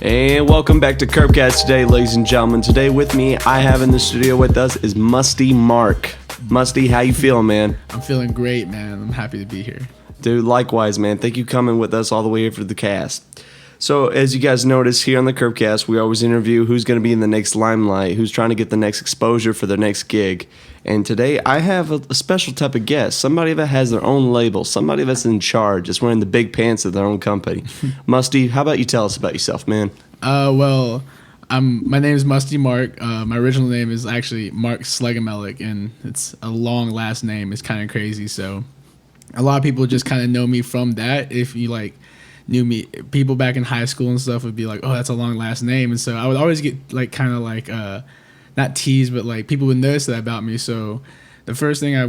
And welcome back to KirbKast today, ladies and gentlemen. Today with me, I have in the studio with us is Musty Mark. Musty, how you feeling, man? I'm feeling great, man. I'm happy to be here. Dude, likewise, man. Thank you for coming with us all the way here for the cast. So, as you guys notice here on the KirbKast, we always interview who's going to be in the next limelight, who's trying to get the next exposure for their next gig. And today, I have a special type of guest, somebody that has their own label, somebody that's in charge, that's wearing the big pants of their own company. Musty, how about you tell us about yourself, man? My name is Musty Mark. My original name is actually Mark Slegamelik, and it's a long last name. It's kind of crazy. So a lot of people just kind of know me from that. If you knew me, people back in high school and stuff would be like, "Oh, that's a long last name," and so I would always get not teased, but people would notice that about me. So the first thing I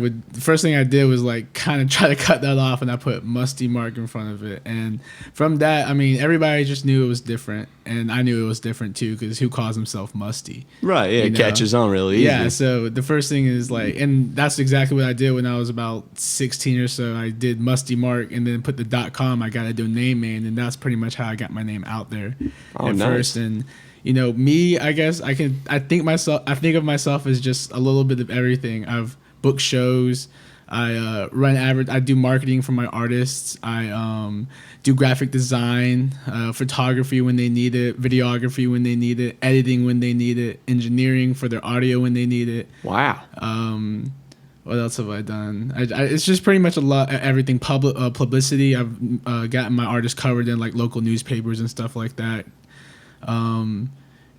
did was kind of try to cut that off, and I put Musty Mark in front of it. And from that, I mean, everybody just knew it was different, and I knew it was different too, because who calls himself Musty? Right, yeah, it catches on really easy. Yeah, so the first thing is and that's exactly what I did when I was about 16 or so. I did Musty Mark, and then put the .com. I got a domain name, and that's pretty much how I got my name out there nice. first. And me, I guess I think of myself as just a little bit of everything. I've booked shows. I I do marketing for my artists. I do graphic design, photography when they need it, videography when they need it, editing when they need it, engineering for their audio when they need it. Wow. What else have I done? It's just pretty much a lot, everything. Publicity. I've gotten my artists covered in local newspapers and stuff like that.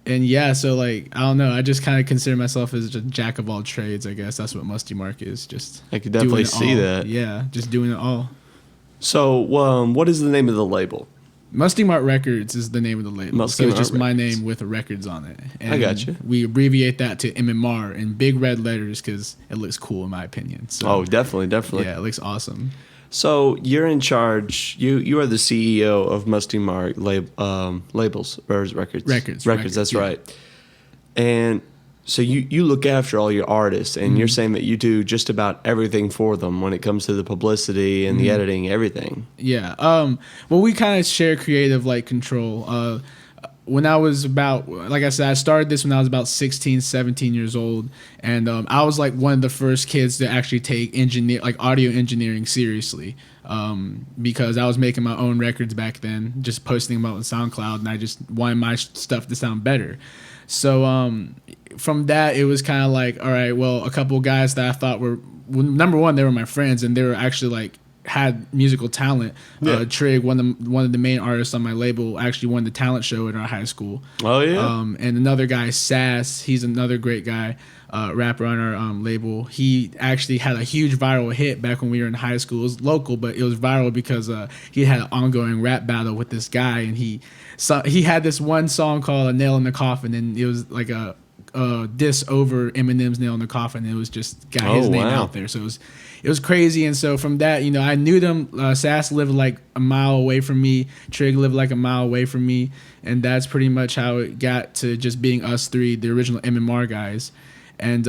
And yeah, so I don't know. I just kind of consider myself as a jack of all trades. I guess that's what Musty Mark is. Just I could definitely see that. Yeah, just doing it all. So, what is the name of the label? Musty Mark Records is the name of the label. Musty so it's Mark just my Records. name with records on it. And I got you. We abbreviate that to MMR in big red letters because it looks cool in my opinion. So, Oh, definitely. yeah, it looks awesome. So you're in charge. You are the CEO of Musty Mark labels or records. Records. That's yeah. right. And so you look after all your artists, and you're saying that you do just about everything for them when it comes to the publicity and the editing, everything. Yeah. Well, we kind of share creative control. When I was about, like I said, I started this when I was about 16, 17 years old. And I was one of the first kids to actually take audio engineering seriously, because I was making my own records back then, just posting them out on SoundCloud, and I just wanted my stuff to sound better. So from that, it was kind of all right, well, a couple of guys that I thought were, number one, they were my friends, and they were actually had musical talent. Yeah. Trig, one of the main artists on my label, actually won the talent show at our high school. Oh yeah. And another guy, Sass, he's another great guy, rapper on our label. He actually had a huge viral hit back when we were in high school. It was local, but it was viral because he had an ongoing rap battle with this guy, and he had this one song called "A Nail in the Coffin," and it was a diss over Eminem's "Nail in the Coffin." It was just got his name out there, so it was crazy. And so from that, I knew them. Sass lived a mile away from me. Trig lived a mile away from me, and that's pretty much how it got to just being us three, the original MMR guys. And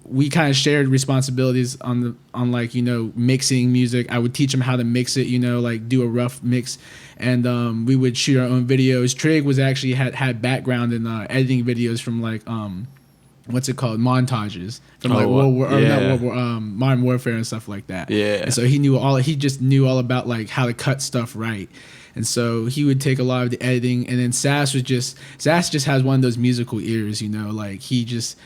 we kind of shared responsibilities on mixing music. I would teach them how to mix it, do a rough mix, and we would shoot our own videos. Trig was actually had background in editing videos from what's it called, montages from Modern Warfare and stuff like that. Yeah. And so he just knew all about how to cut stuff right. And so he would take a lot of the editing, and then Sass just has one of those musical ears, he just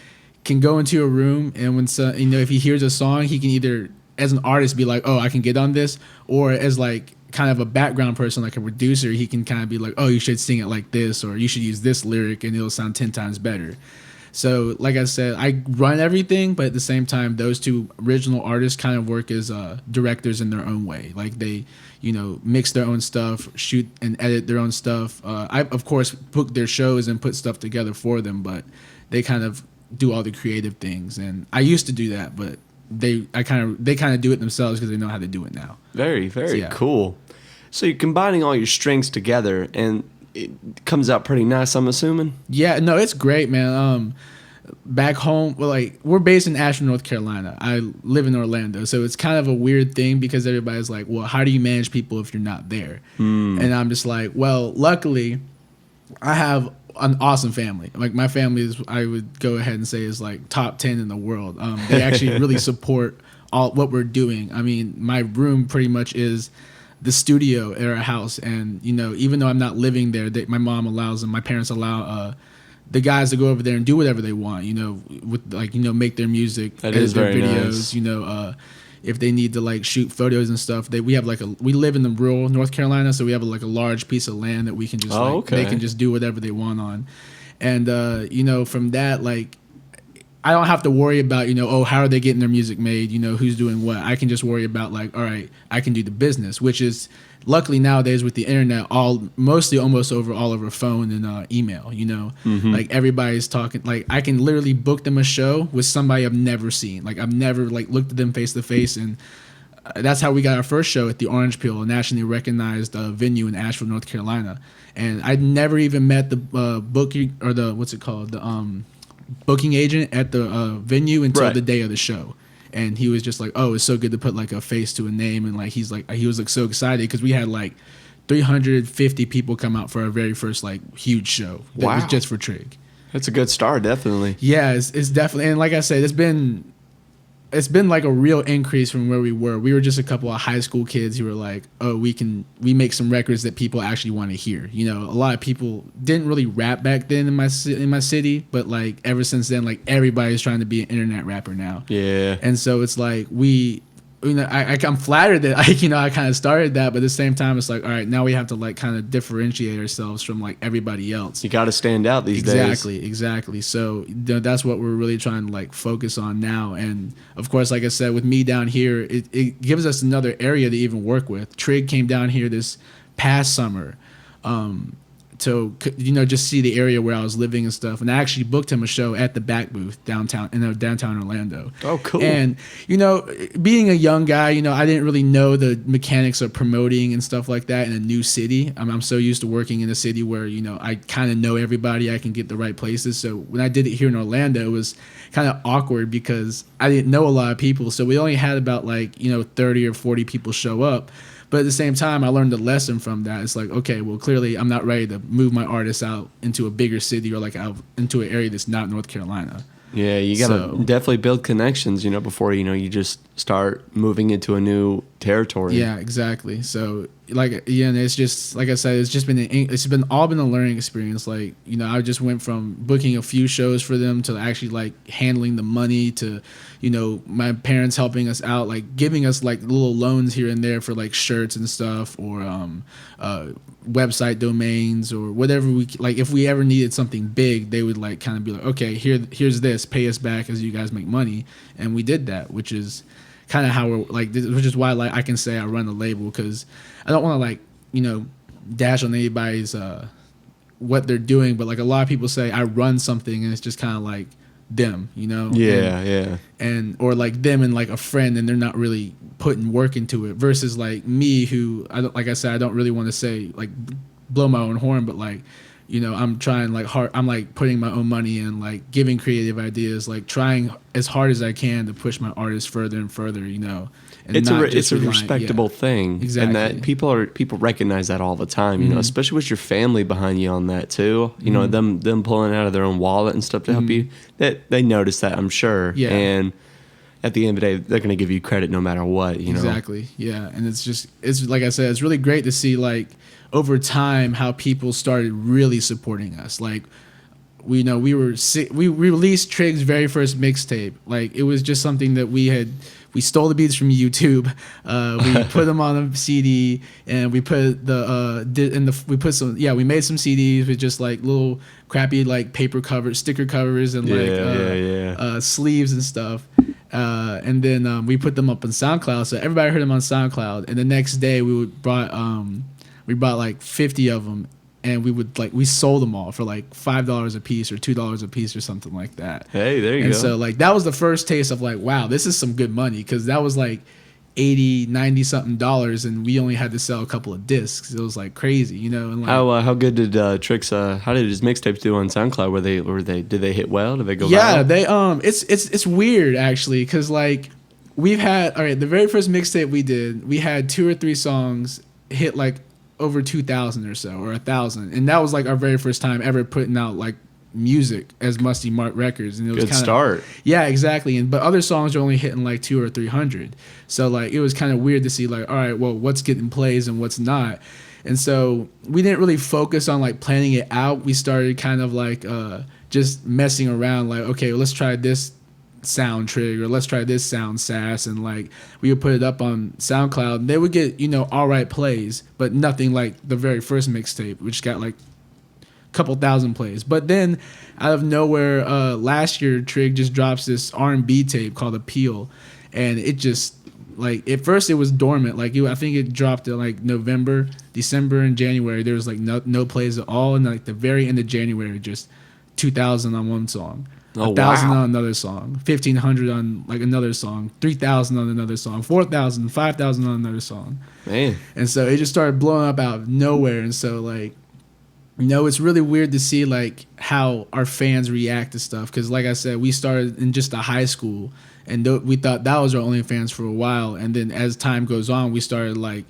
can go into a room, and when if he hears a song, he can either as an artist be oh, I can get on this, or as kind of a background person, like a producer, he can kind of be oh, you should sing it like this, or you should use this lyric and it'll sound 10 times better. So like I said, I run everything, but at the same time, those two original artists kind of work as directors in their own way. They mix their own stuff, shoot and edit their own stuff. I of course book their shows and put stuff together for them, but they kind of do all the creative things. And I used to do that, but they kind of do it themselves because they know how to do it now. Very, very cool. So you're combining all your strengths together, and it comes out pretty nice, I'm assuming. Yeah, no, it's great, man. Back home, we're based in Asheville, North Carolina. I live in Orlando, so it's kind of a weird thing because everybody's well, how do you manage people if you're not there? And I'm just well, luckily, I have an awesome family. Like my family is, I would go ahead and say, is like top 10 in the world. They actually really support all what we're doing. I mean, my room pretty much is the studio at our house, and even though I'm not living there, my mom allows them, my parents allow the guys to go over there and do whatever they want. With like make their music, That edit is their very videos. nice. If they need to like shoot photos and stuff, we live in the rural North Carolina, so we have like a large piece of land that we can just they can just do whatever they want on, and from that, like I don't have to worry about how are they getting their music made, who's doing what. I can just worry about like, all right, I can do the business, which is luckily nowadays with the internet, mostly almost all over phone and email. Like everybody's talking. Like I can literally book them a show with somebody I've never seen. Like I've never like looked at them face to face, and that's how we got our first show at the Orange Peel, a nationally recognized venue in Asheville, North Carolina. And I'd never even met the booking or the booking agent at the venue until the day of the show. And he was just like, oh, it's so good to put like a face to a name. And like he was like so excited because we had like 350 people come out for our very first like huge show that was just for Trig. That's a good start, definitely. Yeah, it's definitely, and like I said, it's been like a real increase from where we were. We were just a couple of high school kids who were like, oh, we make some records that people actually want to hear. A lot of people didn't really rap back then in my city, but like ever since then, like everybody's trying to be an internet rapper now. Yeah. And so it's like I'm flattered that I kind of started that, but at the same time, it's like, all right, now we have to like kind of differentiate ourselves from like everybody else. You got to stand out these days. Exactly. So that's what we're really trying to like focus on now. And of course, like I said, with me down here, it gives us another area to even work with. Trig came down here this past summer. To just see the area where I was living and stuff, and I actually booked him a show at the Back Booth downtown Orlando. Oh, cool! And being a young guy, I didn't really know the mechanics of promoting and stuff like that in a new city. I'm so used to working in a city where I kind of know everybody, I can get the right places. So when I did it here in Orlando, it was kind of awkward because I didn't know a lot of people. So we only had about 30 or 40 people show up. But at the same time, I learned a lesson from that. It's like, okay, well, clearly I'm not ready to move my artists out into a bigger city or like out into an area that's not North Carolina. Yeah, you got to definitely build connections, before, you just start moving into a new territory. Yeah, exactly. So and it's just, like I said, it's been all been a learning experience. Like, I just went from booking a few shows for them to actually like handling the money to, my parents helping us out, like giving us like little loans here and there for like shirts and stuff or website domains or whatever like if we ever needed something big, they would like kind of be like, okay, here's this, pay us back as you guys make money. And we did that, which is kind of how we're like, which is why like I can say I run the label, because I don't want to like dash on anybody's what they're doing, but like a lot of people say I run something and it's just kind of like them, and or like them and like a friend, and they're not really putting work into it, versus like me, who I don't, like I said, I don't really want to say like blow my own horn, but like I'm trying like hard, I'm like putting my own money in, like giving creative ideas, like trying as hard as I can to push my artists further and further, and it's a respectable thing. Exactly. And that people recognize that all the time, especially with your family behind you on that too. Them pulling out of their own wallet and stuff to help you. That they notice that, I'm sure. Yeah. And at the end of the day, they're going to give you credit no matter what, Exactly. Yeah. And it's like I said, it's really great to see like over time how people started really supporting us. Like, we released Trig's very first mixtape. Like, it was just something that we stole the beats from YouTube. We put them on a CD, and we put we made some CDs with just like little crappy like paper covers, sticker covers, and sleeves and stuff. And then we put them up on SoundCloud, so everybody heard them on SoundCloud. And the next day we brought like 50 of them, and we sold them all for like $5 a piece or $2 a piece or something like that. Hey, there you go. And so like that was the first taste of like, wow, this is some good money, because that was like $80-90 something dollars, and we only had to sell a couple of discs. It was like crazy, And like, how good did Trix? How did his mixtapes do on SoundCloud? Did they hit well? Did they go? Yeah, viral? It's weird actually, because like we've had the very first mixtape we did, we had 2 or 3 songs hit like over 2,000 or so, or 1,000, and that was like our very first time ever putting out like music as Musty Mark Records, and it was Good start. Yeah, exactly. And but other songs are only hitting like 200 or 300, so like it was kind of weird to see like, all right, well, what's getting plays and what's not. And so we didn't really focus on like planning it out. We started kind of like just messing around, like, okay, well, let's try this sound trig, or let's try this sound sass, and like we would put it up on SoundCloud, and they would get, you know, all right plays, but nothing like the very first mixtape, which got like a couple thousand plays. But then out of nowhere, last year Trig just drops this R&B tape called Appeal, and it just, like, at first it was dormant. Like, I think it dropped in like November, December, and January. There was like no plays at all, and like the very end of January, just 2,000 on one song, 1,000 on another song, 1,500 on like another song, 3,000 on another song, 4,000, 5,000 on another song. Man. And so it just started blowing up out of nowhere. And so, like, you know, it's really weird to see like how our fans react to stuff, because like I said, we started in just a high school, and we thought that was our only fans for a while. And then as time goes on, we started like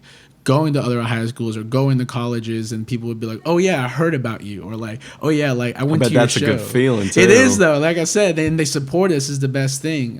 going to other high schools or going to colleges, and people would be like, oh yeah, I heard about you, or like, oh yeah, like I went to your show. That's a good feeling too. It is though. Like I said, and they support us is the best thing.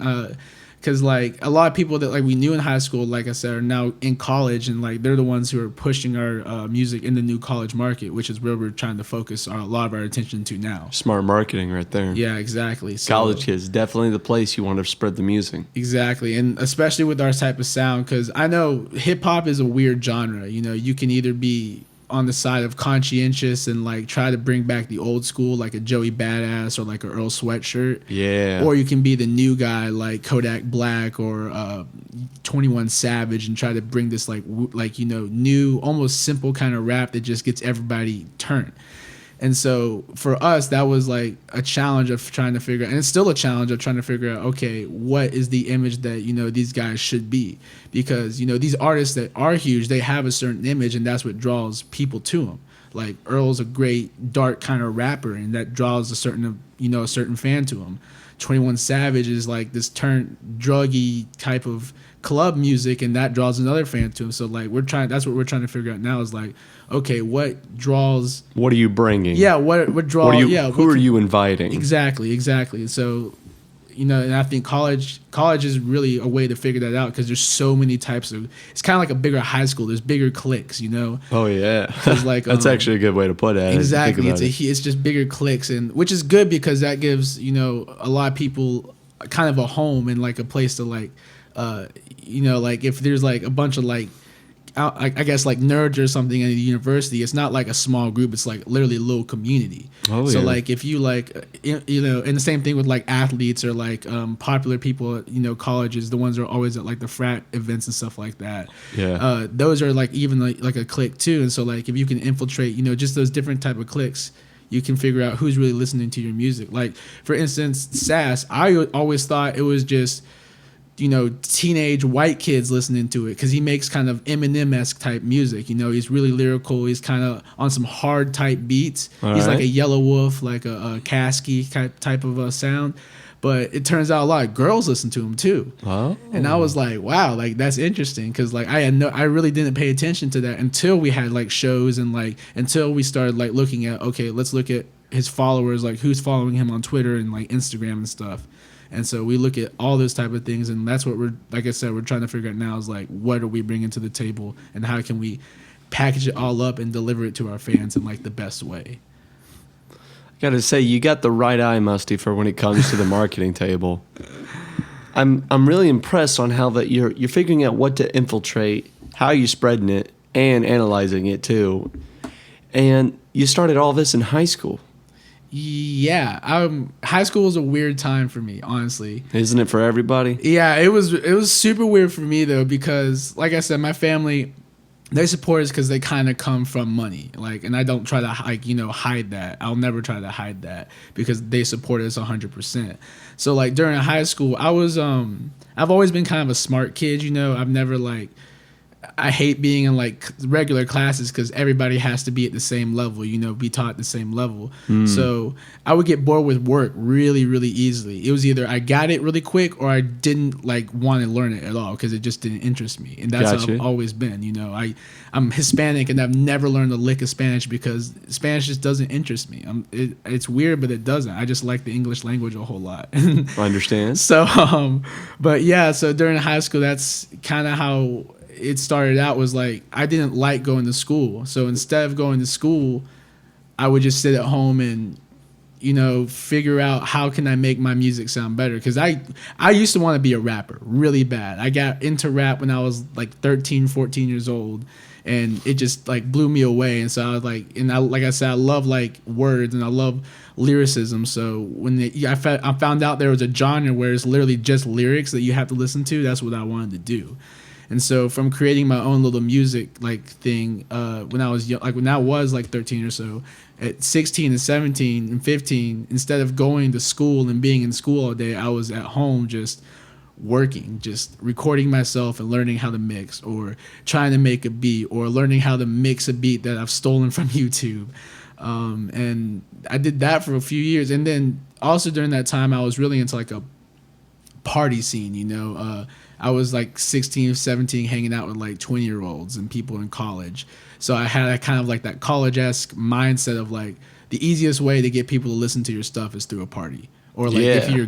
Because like a lot of people that like we knew in high school, like I said, are now in college, and like they're the ones who are pushing our music in the new college market, which is where we're trying to focus a lot of our attention to now. Smart marketing right there. Yeah, exactly. So, college kids, definitely the place you want to spread the music. Exactly, and especially with our type of sound, because I know hip hop is a weird genre. You know, you can either be on the side of conscientious and like try to bring back the old school, like a Joey Badass or like a Earl Sweatshirt. Yeah. Or you can be the new guy like Kodak Black or 21 Savage and try to bring this like you know, new, almost simple kind of rap that just gets everybody turned. And so for us, that was like a challenge of trying to figure out, and it's still a challenge of trying to figure out, okay, what is the image that, you know, these guys should be? Because, you know, these artists that are huge, they have a certain image, and that's what draws people to them. Like Earl's a great dark kind of rapper, and that draws a certain fan to him. 21 Savage is like this turned druggy type of club music, and that draws another fan to him. So like that's what we're trying to figure out now, is like, okay, what draws? What are you bringing? Yeah, what draws? Who are you inviting? Exactly. So, you know, and I think college is really a way to figure that out, because there's so many types of. It's kind of like a bigger high school. There's bigger cliques, you know. Oh yeah, like that's actually a good way to put it. Exactly, it's just bigger cliques, and which is good because that gives, you know, a lot of people kind of a home and like a place to like, you know, like if there's like a bunch of like, I guess like nerds or something in the university, it's not like a small group, it's like literally a little community. So yeah. Like if you like, you know, and the same thing with like athletes or like popular people at, you know, colleges, the ones that are always at like the frat events and stuff like that. Yeah. Those are like even like a clique too. And so like if you can infiltrate, you know, just those different type of cliques, you can figure out who's really listening to your music. Like for instance, Sass, I always thought it was just, you know, teenage white kids listening to it, because he makes kind of Eminem-esque type music. You know, he's really lyrical. He's kind of on some hard type beats. He's like a Yellow Wolf, like a Kasky type of a sound. But it turns out a lot of girls listen to him too. Oh. And I was like, wow, like that's interesting, because like I really didn't pay attention to that until we had like shows, and like until we started like looking at, okay, let's look at his followers, like who's following him on Twitter and like Instagram and stuff. And so we look at all those type of things, and that's what we're, like I said, we're trying to figure out now, is like, what are we bringing to the table, and how can we package it all up and deliver it to our fans in like the best way. I gotta say, you got the right eye, Musty, for when it comes to the marketing table. I'm really impressed on how that you're figuring out what to infiltrate, how you're spreading it, and analyzing it too. And you started all this in high school. Yeah, high school was a weird time for me, honestly. Isn't it for everybody? Yeah, it was super weird for me though, because like I said, my family, they support us because they kind of come from money, like, and I don't try to like, you know, hide that. I'll never try to hide that, because they support us 100%. So like during high school, I was I've always been kind of a smart kid, you know. I've never like I hate being in like regular classes because everybody has to be at the same level, you know, be taught at the same level. So I would get bored with work really, really easily. It was either I got it really quick or I didn't like want to learn it at all because it just didn't interest me. And that's how I've always been. You know, I'm Hispanic and I've never learned a lick of Spanish because Spanish just doesn't interest me. It's weird, but it doesn't. I just like the English language a whole lot. I understand. So, but yeah, so during high school, that's kind of how it started out. Was like I didn't like going to school, so instead of going to school, I would just sit at home and, you know, figure out how can I make my music sound better. Because I used to want to be a rapper really bad. I got into rap when I was like 13, 14 years old, and it just like blew me away. And so I was like, and like I said, I love like words and I love lyricism. So when I found out there was a genre where it's literally just lyrics that you have to listen to, that's what I wanted to do. And so from creating my own little music like thing, when I was young, like when I was like 13 or so, at 16 and 17 and 15, instead of going to school and being in school all day, I was at home just working, just recording myself and learning how to mix, or trying to make a beat, or learning how to mix a beat that I've stolen from YouTube. And I did that for a few years. And then also during that time, I was really into like a party scene, you know. I was like 16, 17, hanging out with like 20-year-olds and people in college. So I had a kind of like that college-esque mindset of like the easiest way to get people to listen to your stuff is through a party. Or like if you're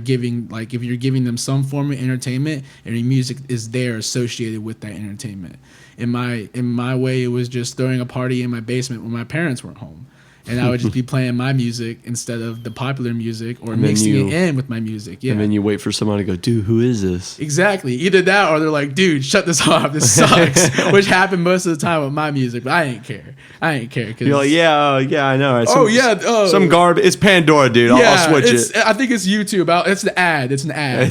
giving them some form of entertainment and your music is there associated with that entertainment. In my way, it was just throwing a party in my basement when my parents weren't home. And I would just be playing my music instead of the popular music, or mixing it in with my music. Yeah. And then you wait for someone to go, dude, who is this? Exactly. Either that or they're like, dude, shut this off. This sucks. Which happened most of the time with my music, but I ain't care. Cause you're like, yeah, I know. Some garbage. It's Pandora, dude. I'll switch it. I think it's YouTube. It's an ad. It's an ad.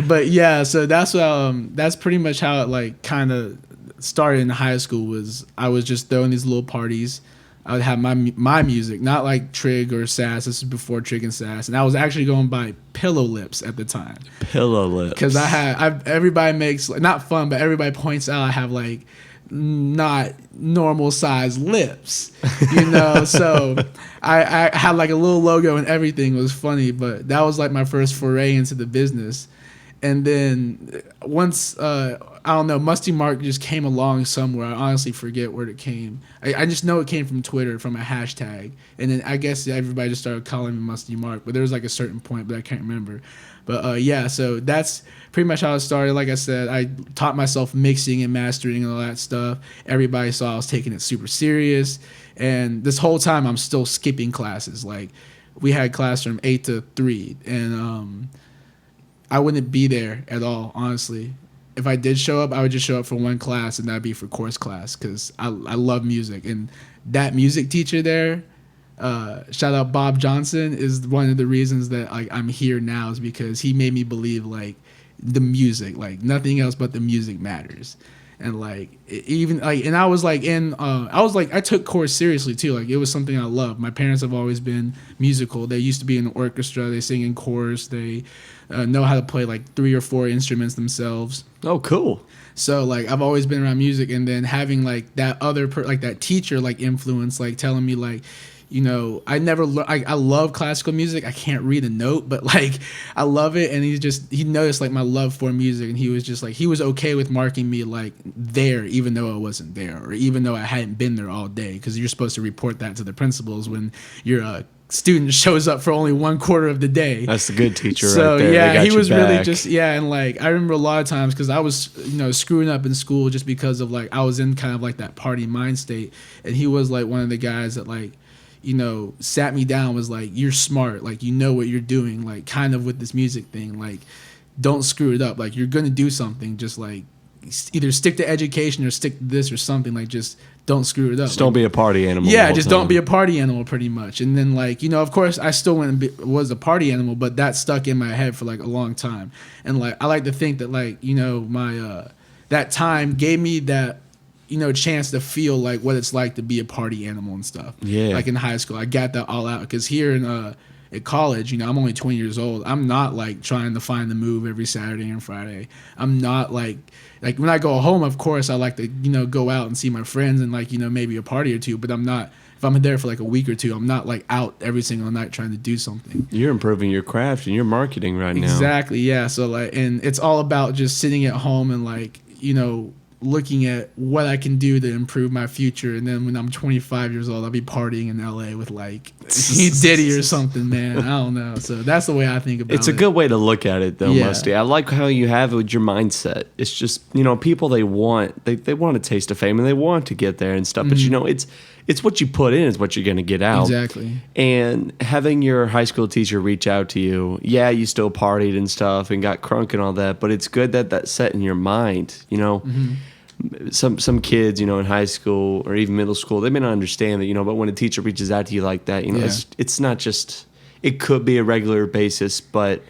But yeah, so that's pretty much how it like kind of started in high school. Was I was just throwing these little parties. I would have my music, not like Trig or Sass. This is before Trig and Sass, and I was actually going by Pillow Lips at the time. Pillow Lips, because everybody makes not fun, but everybody points out I have like not normal size lips, you know. So I had like a little logo and everything. It was funny, but that was like my first foray into the business. And then once, I don't know, Musty Mark just came along somewhere. I honestly forget where it came. I just know it came from Twitter, from a hashtag. And then I guess everybody just started calling me Musty Mark. But there was like a certain point, but I can't remember. But yeah, so that's pretty much how it started. Like I said, I taught myself mixing and mastering and all that stuff. Everybody saw I was taking it super serious. And this whole time I'm still skipping classes. Like we had class from 8 to 3. And I wouldn't be there at all, honestly. If I did show up, I would just show up for one class, and that'd be for course class, because I love music. And that music teacher there, shout out Bob Johnson, is one of the reasons that like I'm here now, is because he made me believe like the music, like nothing else but the music matters. And like even like, and I was like I took chorus seriously too. Like it was something I loved. My parents have always been musical. They used to be in the orchestra. They sing in chorus. They know how to play like 3 or 4 instruments themselves. Oh, cool. So like I've always been around music, and then having like that other like that teacher like influence, like telling me like, you know, I love classical music. I can't read a note, but like I love it. And he noticed like my love for music, and he was just like, he was okay with marking me like there, even though I wasn't there, or even though I hadn't been there all day, because you're supposed to report that to the principals when your student shows up for only 1/4 of the day. That's the good teacher so, right there. Yeah, he was really just, and like I remember a lot of times, because I was, you know, screwing up in school just because of like I was in kind of like that party mind state, and he was like one of the guys that like, you know, sat me down, was like, you're smart, like you know what you're doing, like kind of with this music thing, like don't screw it up, like you're gonna do something, just like either stick to education or stick to this or something, like just don't screw it up. Just don't be a party animal. Yeah, just don't be a party animal, pretty much. And then like, you know, of course I still was a party animal, but that stuck in my head for like a long time. And like I like to think that like, you know, my that time gave me that, you know, chance to feel like what it's like to be a party animal and stuff. Yeah. Like in high school, I got that all out, because here in at college, you know, I'm only 20 years old. I'm not like trying to find the move every Saturday and Friday. I'm not like when I go home, of course, I like to, you know, go out and see my friends and like, you know, maybe a party or two, but I'm not, if I'm there for like a week or two, I'm not like out every single night trying to do something. You're improving your craft and your marketing right now. Exactly. Yeah. So like, and it's all about just sitting at home and like, you know, looking at what I can do to improve my future. And then when I'm 25 years old, I'll be partying in LA with like Diddy or something, man. I don't know. So that's the way I think about it. It's a good way to look at it though, Yeah. Musty. I like how you have it with your mindset. It's just, you know, people, they want a taste of fame and they want to get there and stuff. But you know, it's what you put in is what you're going to get out. Exactly. And having your high school teacher reach out to you, yeah, you still partied and stuff and got crunk and all that, but it's good that that's set in your mind, you know. Some kids, you know, in high school or even middle school, they may not understand that, you know, but when a teacher reaches out to you like that, you know, it's not just, it could be a regular basis, but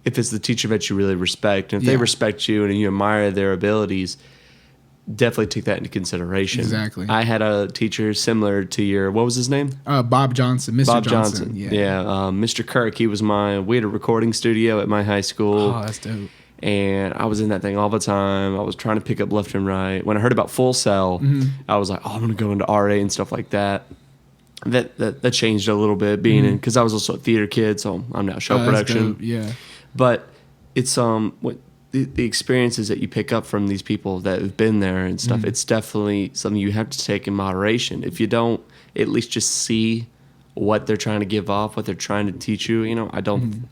if it's the teacher that you really respect, and if they respect you and you admire their abilities, definitely take that into consideration. Exactly. I had a teacher similar to your, what was his name? Bob Johnson, Mr. Bob Johnson. Yeah. Mr. Kirk, he was we had a recording studio at my high school. Oh, that's dope. And I was in that thing all the time. I was trying to pick up left and right. When I heard about Full Cell, I was like, oh, I'm going to go into RA and stuff like that. That changed a little bit being in, because I was also a theater kid, so I'm now show production. Dope. Yeah. But it's what the experiences that you pick up from these people that have been there and stuff, it's definitely something you have to take in moderation. If you don't at least just see what they're trying to give off, what they're trying to teach you, you know, I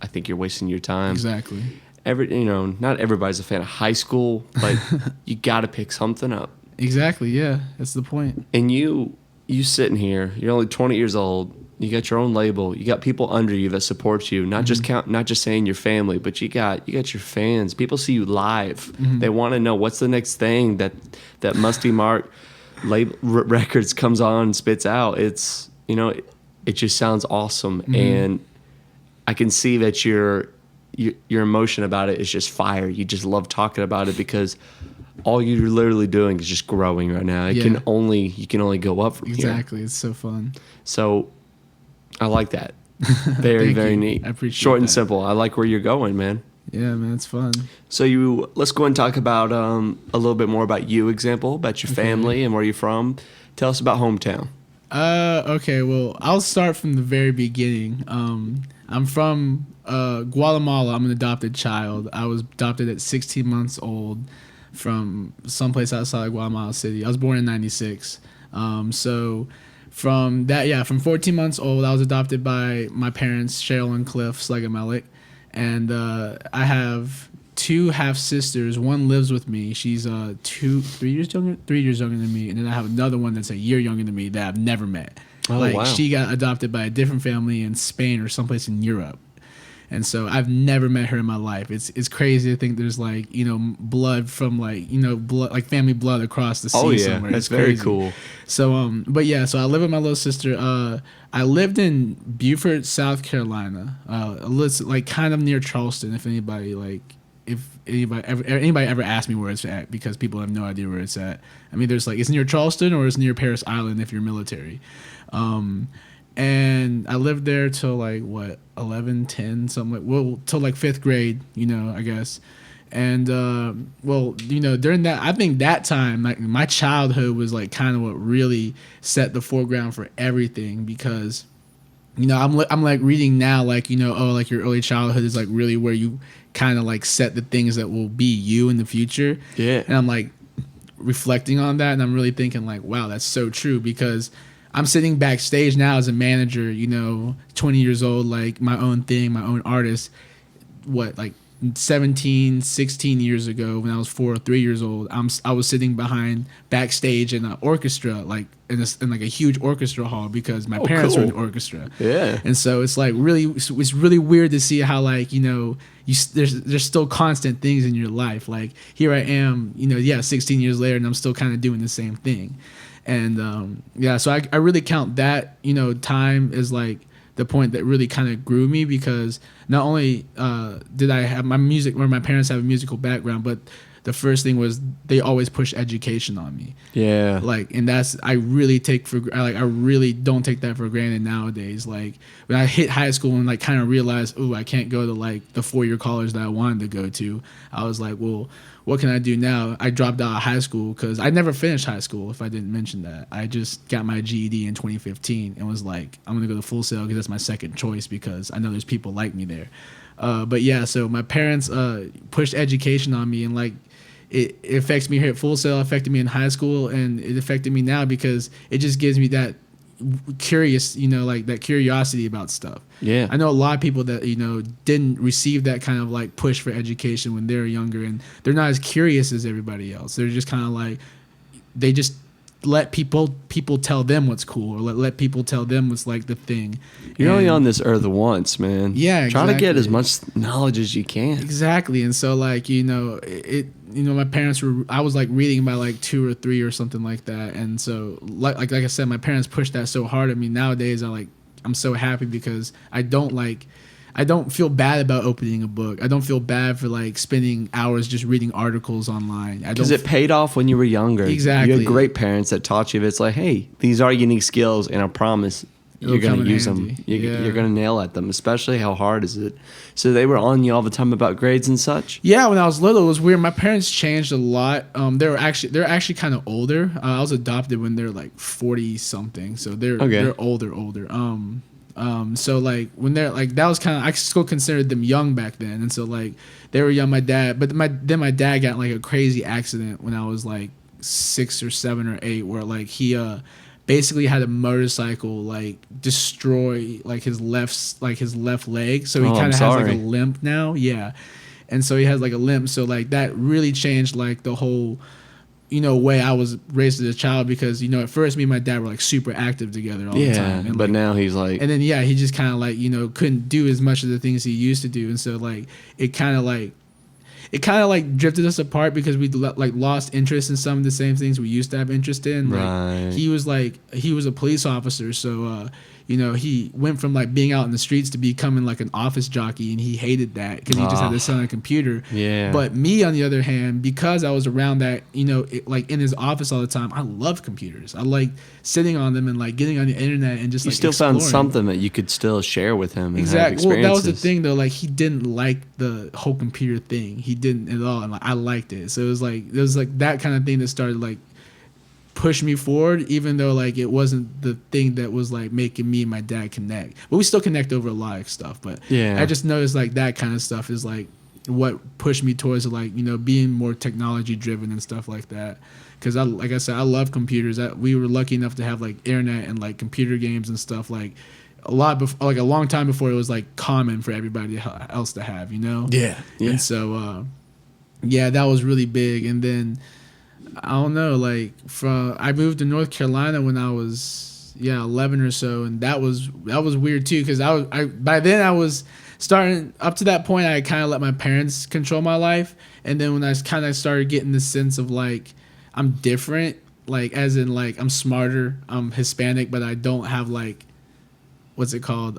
think you're wasting your time. Exactly. You know, not everybody's a fan of high school, but you got to pick something up. Exactly. Yeah, that's the point. And you sitting here, you're only 20 years old. You got your own label. You got people under you that support you. Not just saying your family, but you got your fans. People see you live. They want to know what's the next thing that Musty Mark Records comes on and spits out. It's, you know, it just sounds awesome, and I can see that your emotion about it is just fire. You just love talking about it because all you're literally doing is just growing right now. You can only go up from here. Exactly. It's so fun. So I like that. Very, very neat. I appreciate Short and that. simple. I like where you're going, man. Yeah, man, it's fun. So let's go and talk about a little bit more about you, about your family and where you're from. Tell us about hometown. Okay, well, I'll start from the very beginning. I'm from Guatemala. I'm an adopted child. I was adopted at 16 months old from someplace outside of Guatemala City. I was born in 96. So from 14 months old, I was adopted by my parents, Cheryl and Cliff Slegamelik. And I have two half sisters. One lives with me. She's 3 years younger than me. And then I have another one that's a year younger than me that I've never met. Oh, wow. She got adopted by a different family in Spain or someplace in Europe. And so I've never met her in my life. It's crazy to think there's like, you know, blood from like, you know, blood, like family blood across the sea somewhere. That's it's very crazy. cool. So so I live with my little sister. I lived in Beaufort, South Carolina. Like kind of near Charleston, if anybody ever asked me where it's at, because people have no idea where it's at. I mean, there's like, it's near Charleston or it's near Paris Island if you're military. And I lived there till like 11, 10, something like, till like 5th grade, you know, I guess. And you know, during that, I think that time, like my childhood was like kind of what really set the foreground for everything, because, you know, I'm like reading now, like, you know, like your early childhood is like really where you kind of like set the things that will be you in the future. Yeah. And I'm like reflecting on that, and I'm really thinking like, wow, that's so true, because I'm sitting backstage now as a manager, you know, 20 years old, like my own thing, my own artist. Like 17, 16 years ago, when I was 4 or 3 years old, I was sitting behind backstage in an orchestra, like in like a huge orchestra hall, because my parents were in the orchestra. Yeah. And so it's like it's really weird to see how, like, you know, there's still constant things in your life. Like here I am, you know, 16 years later, and I'm still kind of doing the same thing. And so I really count that, you know, time as like the point that really kind of grew me, because not only did I have my parents have a musical background, but the first thing was they always push education on me. Yeah. Like, and that's, I really I really don't take that for granted nowadays. Like, when I hit high school and like kind of realized, I can't go to like the 4-year college that I wanted to go to, I was like, well, what can I do now? I dropped out of high school because I never finished high school, if I didn't mention that. I just got my GED in 2015 and was like, I'm going to go to Full Sail because that's my second choice because I know there's people like me there. But yeah, so my parents pushed education on me, and like it affects me here at Full Sail, affected me in high school, and it affected me now because it just gives me that curious, like that curiosity about stuff. Yeah. I know a lot of people that, didn't receive that kind of like push for education when they were younger, and they're not as curious as everybody else. They're just kind of like, they just let people tell them what's cool, or let people tell them what's like the thing. You're only on this earth once, man. Yeah, Try to get as exactly. much knowledge as you can. Exactly. And so like, my parents I was like reading by like 2 or 3 or something like that. And so like I said, my parents pushed that so hard at me. Nowadays I'm so happy because I don't feel bad about opening a book. I don't feel bad for like spending hours just reading articles online. Because it paid off when you were younger. Exactly. You had great parents that taught you. It's like, hey, these are unique skills, and I promise you're going to use them. You're going to nail at them, especially how hard is it. So they were on you all the time about grades and such? Yeah, when I was little, it was weird. My parents changed a lot. They're actually kind of older. I was adopted when they're like 40 something, so they're older. So like when they're like, that was kind of, I still considered them young back then, and so like they were young. My dad got in like a crazy accident when I was like 6 or 7 or 8, where like he basically had a motorcycle like destroy like his left leg, so he kind of has like a limp now. Yeah, and so he has like a limp. So like that really changed like the whole way I was raised as a child, because at first me and my dad were like super active together all the time. And but like, now he's like, and then he just kind of like couldn't do as much of the things he used to do, and so like it kind of like drifted us apart because we like lost interest in some of the same things we used to have interest in. Right. Like he was a police officer, so he went from like being out in the streets to becoming like an office jockey, and he hated that because he just had to sit on a computer. Yeah. But me, on the other hand, because I was around that, like in his office all the time, I love computers. I like sitting on them and like getting on the internet and just you like still exploring. found something that you could still share with him. And Exactly. have Well, that was the experiences. thing though. Like he didn't like the whole computer thing. He didn't at all, and like I liked it. So it was like that kind of thing that started like push me forward, even though like it wasn't the thing that was like making me and my dad connect. But we still connect over a lot of stuff. But Yeah. I just noticed like that kind of stuff is like what pushed me towards like being more technology driven and stuff like that. Because like I said, I love computers. We were lucky enough to have like internet and like computer games and stuff like a long time before it was like common for everybody else to have. Yeah. And so that was really big. And then I don't know, like I moved to North Carolina when I was 11 or so, and that was weird too, because by then I was starting, up to that point I kind of let my parents control my life, and then when I kind of started getting the sense of like I'm different, like as in like I'm smarter, I'm Hispanic, but I don't have like what's it called,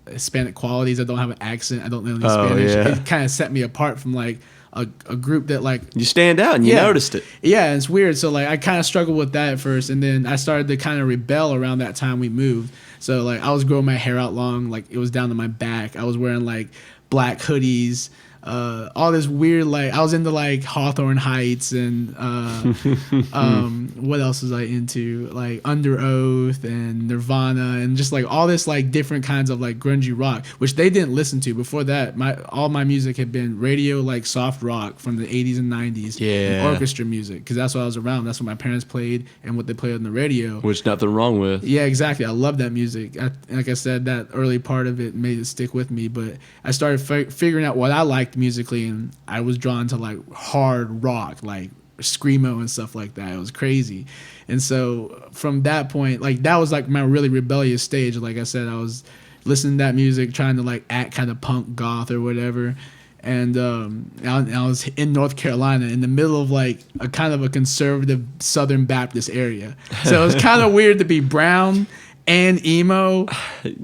Hispanic qualities. I don't have an accent. I don't know any Spanish. Yeah. It kind of set me apart from like a group that like You stand out, and you noticed it. Yeah, and it's weird. So like I kind of struggled with that at first, and then I started to kind of rebel around that time we moved. So like I was growing my hair out long, like it was down to my back. I was wearing like black hoodies, all this weird, like I was into like Hawthorne Heights and what else was I into, like Under Oath and Nirvana and just like all this like different kinds of like grungy rock, which they didn't listen to. Before that, all my music had been radio, like soft rock from the 80s and 90s. Yeah. And orchestra music, because that's what I was around. That's what my parents played and what they played on the radio. Which nothing wrong with. Yeah, exactly. I love that music. Like I said, that early part of it made it stick with me. But I started figuring out what I liked musically, and I was drawn to like hard rock, like screamo and stuff like that. It was crazy. And so from that point, like that was like my really rebellious stage. Like I said, I was listening to that music, trying to like act kind of punk goth or whatever. And I was in North Carolina in the middle of like a kind of a conservative Southern Baptist area. So it was kind of weird to be brown and emo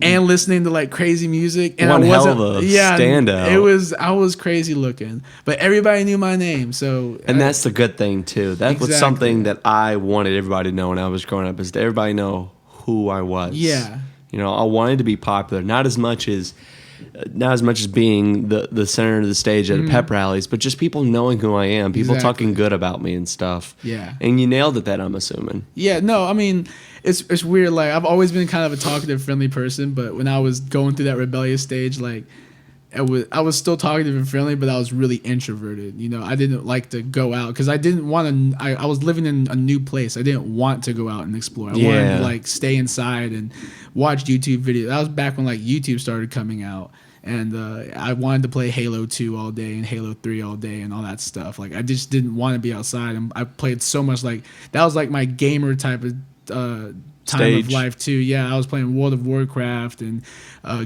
and listening to like crazy music. And One I hell wasn't, of a yeah, standout. I was crazy looking, but everybody knew my name. So And that's the good thing too. That was Exactly. something that I wanted everybody to know when I was growing up, is to everybody know who I was. Yeah. You know, I wanted to be popular, not as much as being the center of the stage at pep rallies, but just people knowing who I am, people Exactly. talking good about me and stuff. Yeah. And you nailed it. That, I'm assuming. Yeah, no, I mean, it's weird. Like, I've always been kind of a talkative, friendly person, but when I was going through that rebellious stage, like, I was still talkative and friendly, but I was really introverted. You know, I didn't like to go out because I didn't want to. I was living in a new place. I didn't want to go out and explore. I wanted to like stay inside and watch YouTube videos. That was back when like YouTube started coming out, and I wanted to play Halo 2 all day and Halo 3 all day and all that stuff. Like, I just didn't want to be outside, and I played so much. Like, that was like my gamer type of time of life too. Yeah, I was playing World of Warcraft and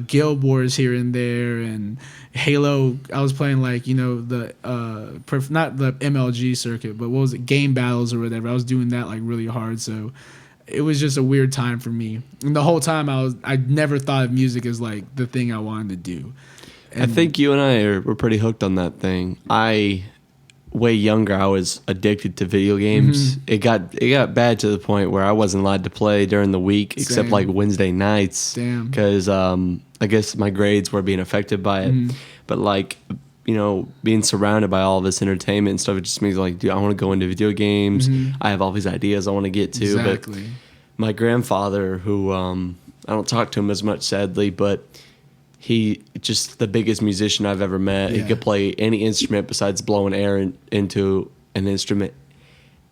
Guild Wars here and there, and Halo. I was playing like, you know, the not the MLG circuit, but what was it, game battles or whatever. I was doing that like really hard, so it was just a weird time for me. And the whole time I never thought of music as like the thing I wanted to do. And I think you and I were pretty hooked on that thing. Way younger, I was addicted to video games. It got bad to the point where I wasn't allowed to play during the week except like Wednesday nights. Damn. Because I guess my grades were being affected by it. But like, you know, being surrounded by all this entertainment and stuff, it just makes like, dude, I want to go into video games. I have all these ideas I want to get to. Exactly. But my grandfather, who I don't talk to him as much, sadly, but he just the biggest musician I've ever met. Yeah. He could play any instrument besides blowing air into an instrument.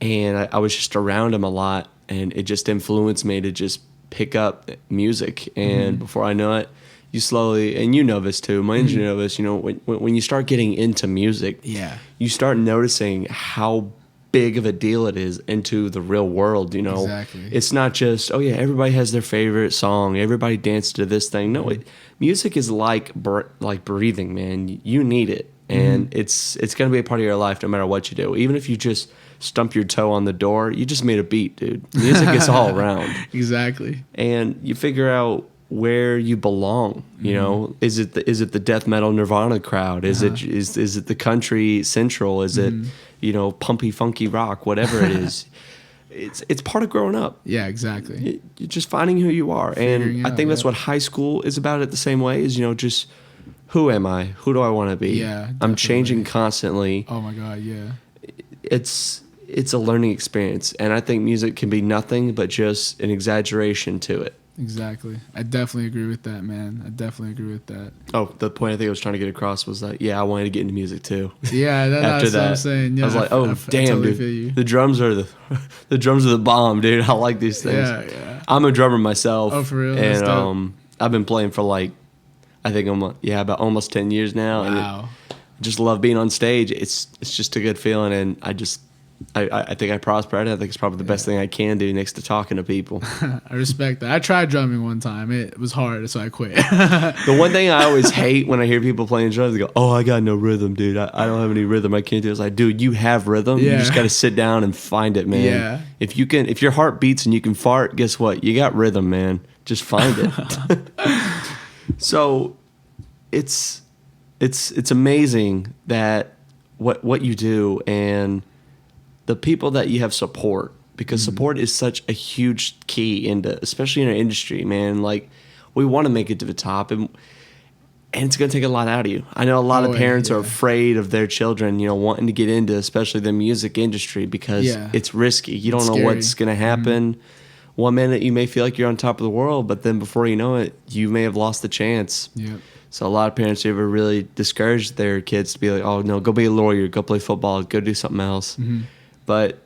And I was just around him a lot, and it just influenced me to just pick up music. And before I know it, you slowly, and you know this too, my engineer know this, you know, when you start getting into music, Yeah. you start noticing how big of a deal it is into the real world. You know, Exactly. It's not just, oh yeah, everybody has their favorite song, everybody dances to this thing. No, music is like breathing, man. You need it, and it's gonna be a part of your life no matter what you do. Even if you just stump your toe on the door, you just made a beat, dude. Music is all around. Exactly. And you figure out where you belong. You know, is it the death metal Nirvana crowd? Is it the country central? Is it, you know, pumpy funky rock? Whatever it is, it's part of growing up. Yeah, exactly. You're just finding who you are, and I think that's what high school is about. It the same way, is, you know, just who am I? Who do I want to be? Yeah, I'm definitely. changing constantly. Oh my God, yeah. It's a learning experience, and I think music can be nothing but just an exaggeration to it. Exactly. I definitely agree with that, man. I definitely agree with that. Oh, the point I think I was trying to get across was that, yeah, I wanted to get into music too. Yeah, that's what I'm saying. Yeah, I was like, oh, I damn, totally feel dude, you. the drums are the bomb, dude. I like these things. Yeah. I'm a drummer myself. Oh, for real? That's And dope. I've been playing for like, I think about almost 10 years now. Wow. And I just love being on stage. It's just a good feeling, and I think I prosper at it. I think it's probably the best thing I can do next to talking to people. I respect that. I tried drumming one time. It was hard, so I quit. The one thing I always hate when I hear people playing drums, they go, "Oh, I got no rhythm, dude. I don't have any rhythm. I can't do it." It's like, dude, you have rhythm. You Yeah. just got to sit down and find it, man. Yeah. If your heart beats and you can fart, guess what? You got rhythm, man. Just find it. So, it's amazing that what you do, and the people that you have support, because support is such a huge key especially in our industry, man. Like, we want to make it to the top, and it's going to take a lot out of you. I know a lot of parents are afraid of their children, you know, wanting to get into, especially the music industry, because it's risky. You don't know what's going to happen. One minute you may feel like you're on top of the world, but then before you know it, you may have lost the chance. Yep. So a lot of parents ever really discourage their kids to be like, oh, no, go be a lawyer, go play football, go do something else. But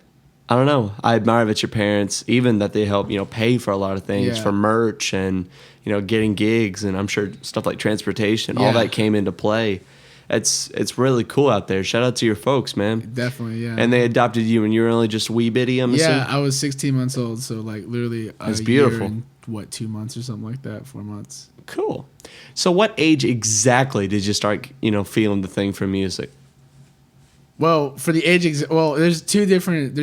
I don't know. I admire that your parents, even that they help, you know, pay for a lot of things, for merch and, you know, getting gigs, and I'm sure stuff like transportation, all that came into play. It's really cool out there. Shout out to your folks, man. Definitely, yeah. And they adopted you when you were only just wee bitty, I'm assuming? Yeah, I was 16 months old, so like literally That's beautiful. year and 2 months or something like that, 4 months. Cool. So what age exactly did you start, you know, feeling the thing for music? Well, for the age, there's two different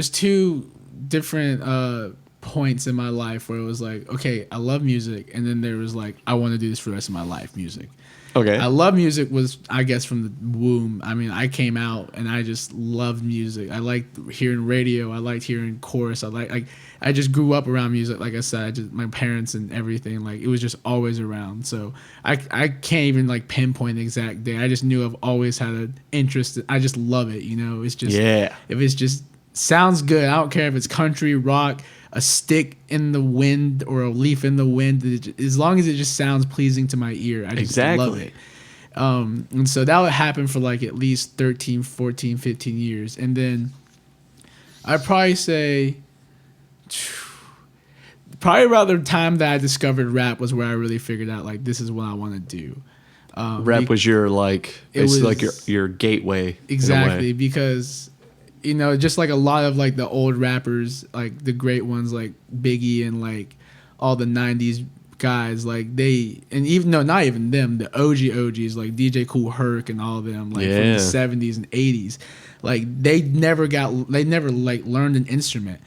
points in my life where it was like, okay, I love music, and then there was like, I want to do this for the rest of my life, music. Okay. I love music was, I guess, from the womb. I mean, I came out and I just loved music. I liked hearing radio. I liked hearing chorus. I just grew up around music. Like I said, my parents and everything, like it was just always around. So I can't even like pinpoint the exact day. I just knew I've always had an interest. I just love it. You know, it's just, if it's just sounds good. I don't care if it's country, rock, a stick in the wind or a leaf in the wind. As long as it just sounds pleasing to my ear, I just love it. And so that would happen for like at least 13, 14, 15 years. And then I'd probably say around the time that I discovered rap was where I really figured out like this is what I want to do. Rap was your your gateway. Exactly, because you know, just like a lot of like the old rappers, like the great ones like Biggie and like all the 90s guys, like they, and even no, not even them, the OGs like DJ Kool Herc and all of them, like from the 70s and 80s, like they never like learned an instrument.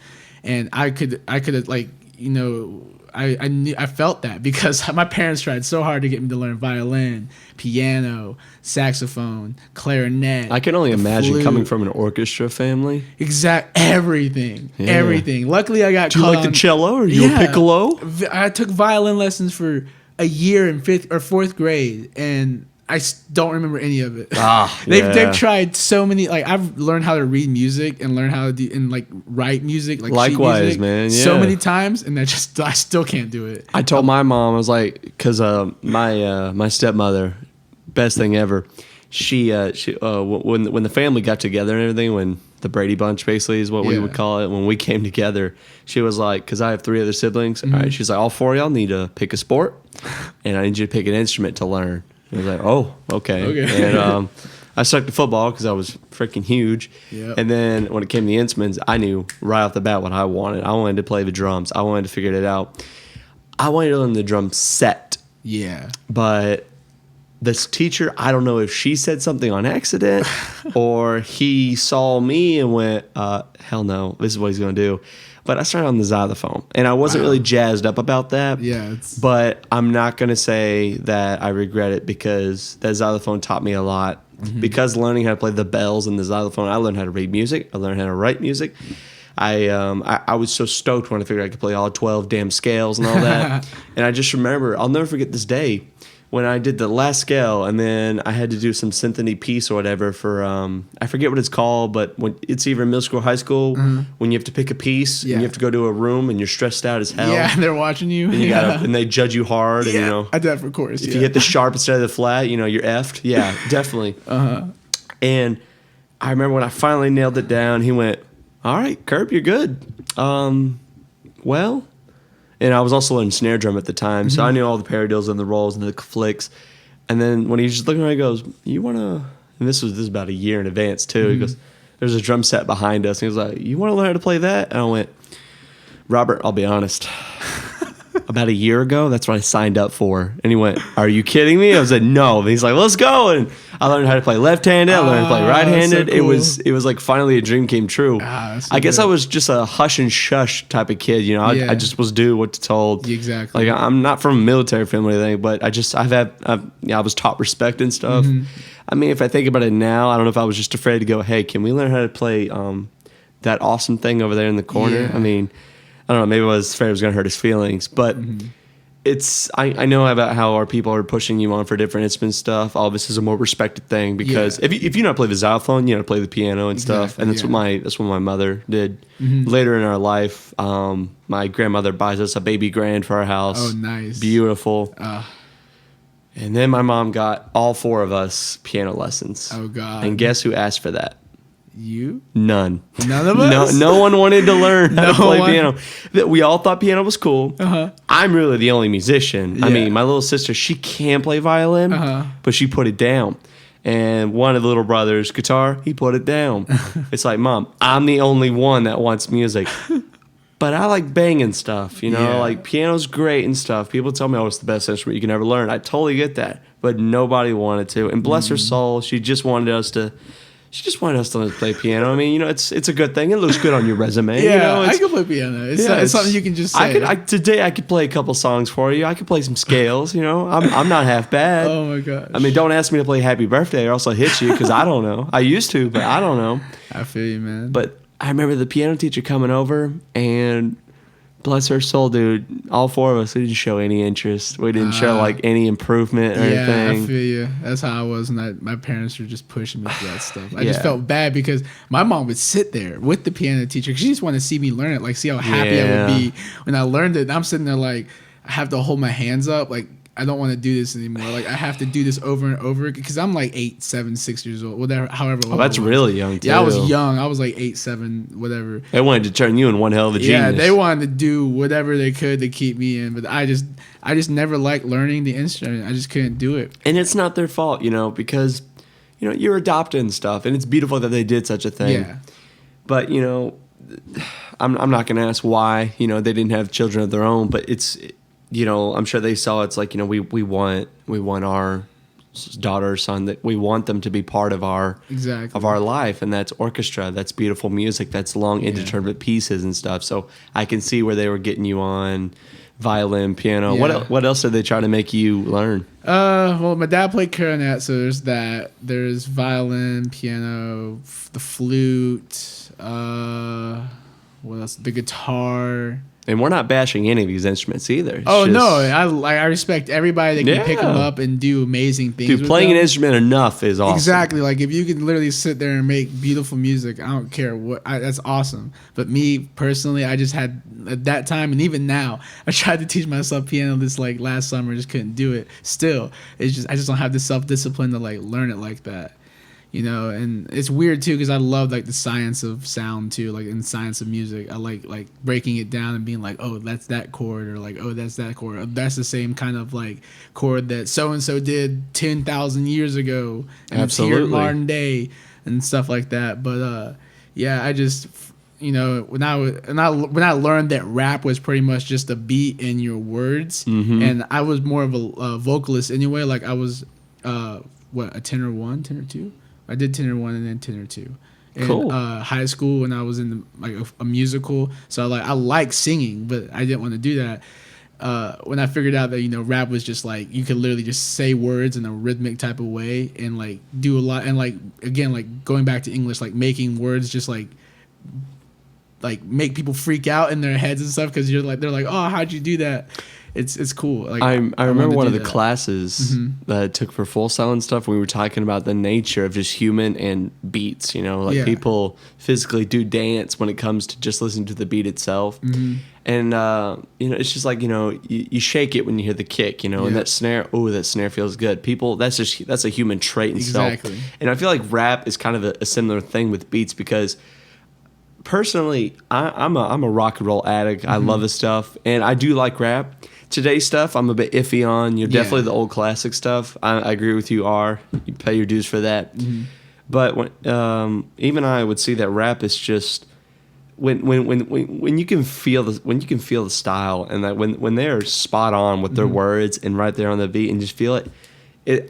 And I could like, you know, I felt that because my parents tried so hard to get me to learn violin, piano, saxophone, clarinet. I can only imagine flute. coming from an orchestra family. Everything. Luckily, I got. Do you like the cello or you a piccolo? I took violin lessons for a year in 5th or 4th grade, and I don't remember any of it. They've tried so many. Like I've learned how to read music and learn how to do and like write music. Like likewise, sheet music, man. Yeah. So many times, and I still can't do it. I told my mom, I was like, because my stepmother, best thing ever. She when the family got together and everything, when the Brady Bunch basically is what we would call it, when we came together, she was like, because I have 3 other siblings. All right, she's like, all 4 of y'all need to pick a sport, and I need you to pick an instrument to learn. I was like, oh, okay. And I stuck to football because I was freaking huge. Yep. And then when it came to the instruments, I knew right off the bat what I wanted. I wanted to play the drums. I wanted to figure it out. I wanted to learn the drum set. Yeah. But this teacher, I don't know if she said something on accident or he saw me and went, hell no, this is what he's going to do. But I started on the xylophone, and I wasn't really jazzed up about that. Yeah, but I'm not going to say that I regret it because that xylophone taught me a lot. Mm-hmm. Because learning how to play the bells in the xylophone, I learned how to read music. I learned how to write music. I was so stoked when I figured I could play all 12 damn scales and all that. And I just remember, I'll never forget this day when I did the last scale, and then I had to do some symphony piece or whatever for I forget what it's called, but when it's either middle school or high school, when you have to pick a piece and you have to go to a room and you're stressed out as hell. Yeah, and they're watching you. And you gotta, and they judge you hard. And, you know, I did, of course. If you hit the sharp instead of the flat, you know, you're effed. Yeah, definitely. And I remember when I finally nailed it down, he went, "All right, Kirb, you're good." Well. And I was also learning snare drum at the time, so I knew all the paradiddles and the rolls and the flicks. And then when he was just looking at me, he goes, "You want to," and this was about a year in advance, too. He goes, "There's a drum set behind us." And he was like, "You want to learn how to play that?" And I went, "Robert, I'll be honest. About a year ago, that's what I signed up for." And he went, "Are you kidding me?" I was like, "No." And he's like, "Let's go." And I learned how to play left-handed. I learned how to play right-handed. So cool. It was like finally a dream came true. I guess I was just a hush and shush type of kid. You know, I just was do what's told. Exactly. Like I'm not from a military family or anything, but I was taught respect and stuff. I mean, if I think about it now, I don't know if I was just afraid to go, "Hey, can we learn how to play that awesome thing over there in the corner?" Yeah. I mean, I don't know, maybe I was afraid it was going to hurt his feelings, but it's I know about how our people are pushing you on for different instrument stuff. All this is a more respected thing because if you know how to play the xylophone, you know how to play the piano and stuff, and that's what my mother did. Later in our life, my grandmother buys us a baby grand for our house. Oh, nice, beautiful. And then my mom got all 4 of us piano lessons. Oh God! And guess who asked for that? You? None of us? No one wanted to learn how to play piano. We all thought piano was cool. I'm really the only musician. I mean, my little sister, she can play violin, but she put it down. And one of the little brothers, guitar, he put it down. It's like, "Mom, I'm the only one that wants music. But I like banging stuff, you know? Like, piano's great and stuff. People tell me, oh, it's the best instrument you can ever learn. I totally get that. But nobody wanted to. And bless her soul, she just wanted us to she just wanted us to play piano. I mean, you know, it's a good thing. It looks good on your resume. Yeah, you know, I can play piano. It's something you can just say. Today I could play a couple songs for you. I could play some scales. You know, I'm not half bad. Oh my gosh. I mean, don't ask me to play Happy Birthday or else I'll hit you because I don't know. I used to, but I don't know. I feel you, man. But I remember the piano teacher coming over and. Bless her soul, dude. All four of us, we didn't show any interest. We didn't show like any improvement or anything. I feel you. That's how I was, and my parents were just pushing me for that stuff. I just felt bad because my mom would sit there with the piano teacher. She just wanted to see me learn it, like see how happy I would be when I learned it. And I'm sitting there like I have to hold my hands up, like I don't want to do this anymore. Like I have to do this over and over because I'm like 8, 7, 6 years old, whatever. However old. Oh, that's really young too. Yeah, I was young. I was like 8, 7, whatever. They wanted to turn you in one hell of a genius. Yeah, they wanted to do whatever they could to keep me in, but I just never liked learning the instrument. I just couldn't do it. And it's not their fault, you know, because you know you're adopted and stuff, and it's beautiful that they did such a thing. Yeah. But you know, I'm not gonna ask why. You know, they didn't have children of their own, but it's. You know, I'm sure they saw it's like, you know, we want our daughter or son, that we want them to be part of our life, and that's orchestra, that's beautiful music, that's long indeterminate pieces and stuff. So I can see where they were getting you on violin, piano. Yeah. What else did they try to make you learn? Well, my dad played clarinet, so there's that. There's violin, piano, the flute. What else? The guitar. And we're not bashing any of these instruments either. It's no, I respect everybody that can pick them up and do amazing things. Dude, playing an instrument enough is awesome. Exactly. Like if you can literally sit there and make beautiful music, I don't care what. That's awesome. But me personally, I just had at that time and even now, I tried to teach myself piano this like last summer, just couldn't do it. Still, I just don't have the self-discipline to like learn it like that. You know, and it's weird too because I love like the science of sound too, like in science of music. I like breaking it down and being like, oh, that's that chord, or like, oh, that's that chord. Or, that's the same kind of like chord that so and so did 10,000 years ago, and it's here in modern day and stuff like that. But yeah, I just, you know, when I learned that rap was pretty much just a beat in your words, and I was more of a vocalist anyway. Like I was a tenor 1, tenor 2. I did tenor 1 and then tenor 2. In high school when I was in a musical. So I like singing, but I didn't want to do that. When I figured out that, you know, rap was just like you could literally just say words in a rhythmic type of way and like do a lot, and like again, like going back to English, like making words just like make people freak out in their heads and stuff because they're like, oh, how'd you do that? It's cool. Like I remember one of the classes that I took for Full Sail and stuff. We were talking about the nature of just human and beats. You know, like people physically do dance when it comes to just listening to the beat itself. And you know, it's just like, you know, you shake it when you hear the kick. You know, and that snare. Oh, that snare feels good. People, that's a human trait in itself. And I feel like rap is kind of a similar thing with beats because. Personally, I'm a rock and roll addict. I love this stuff, and I do like rap. Today's stuff, I'm a bit iffy on. You're definitely the old classic stuff. I agree with you. You pay your dues for that. But when, even I would see that rap is just when you can feel the style, and that when they're spot on with their words and right there on the beat and just feel it.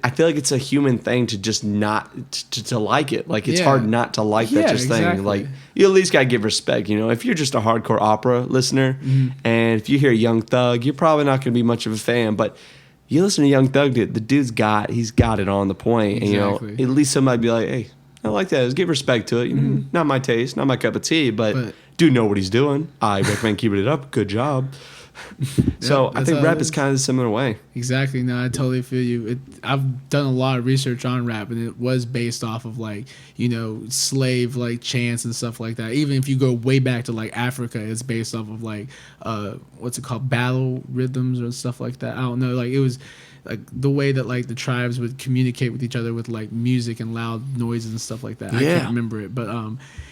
I feel like it's a human thing to just not to like it. Like it's hard not to like that thing. Like you at least gotta give respect. You know, if you're just a hardcore opera listener, and if you hear Young Thug, you're probably not gonna be much of a fan. But you listen to Young Thug, dude, the dude's got it on the point. And you know, at least somebody be like, hey, I like that. Just give respect to it. You know, not my taste, not my cup of tea, but dude know what he's doing. I recommend keeping it up. Good job. So I think rap is kind of a similar way. Exactly. No, I totally feel you. I've done a lot of research on rap, and it was based off of like, you know, slave like chants and stuff like that. Even if you go way back to like Africa, it's based off of like what's it called, battle rhythms or stuff like that. I don't know. Like it was like the way that like the tribes would communicate with each other with like music and loud noises and stuff like that. I can't remember it, but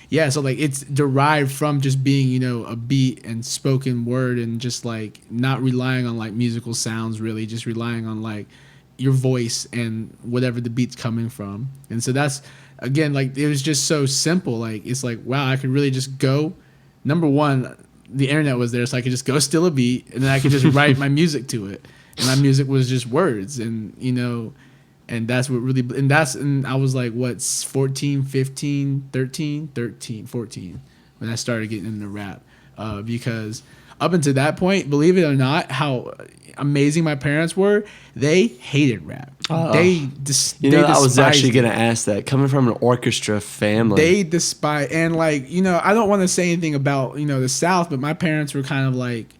yeah, so like it's derived from just being, you know, a beat and spoken word and just like not relying on like musical sounds, really just relying on like your voice and whatever the beat's coming from. And so that's, again, like it was just so simple. Like it's like, wow, I could really just go. Number one, the internet was there, so I could just go steal a beat and then I could just write my music to it. And my music was just words. And, you know, And that's what really, and I was like, what, 14, 15, 13, 14 when I started getting into rap. Because up until that point, believe it or not, how amazing my parents were, they hated rap. I was actually going to ask that. Coming from an orchestra family. They despise, and like, I don't want to say anything about, the South, but my parents were kind of like,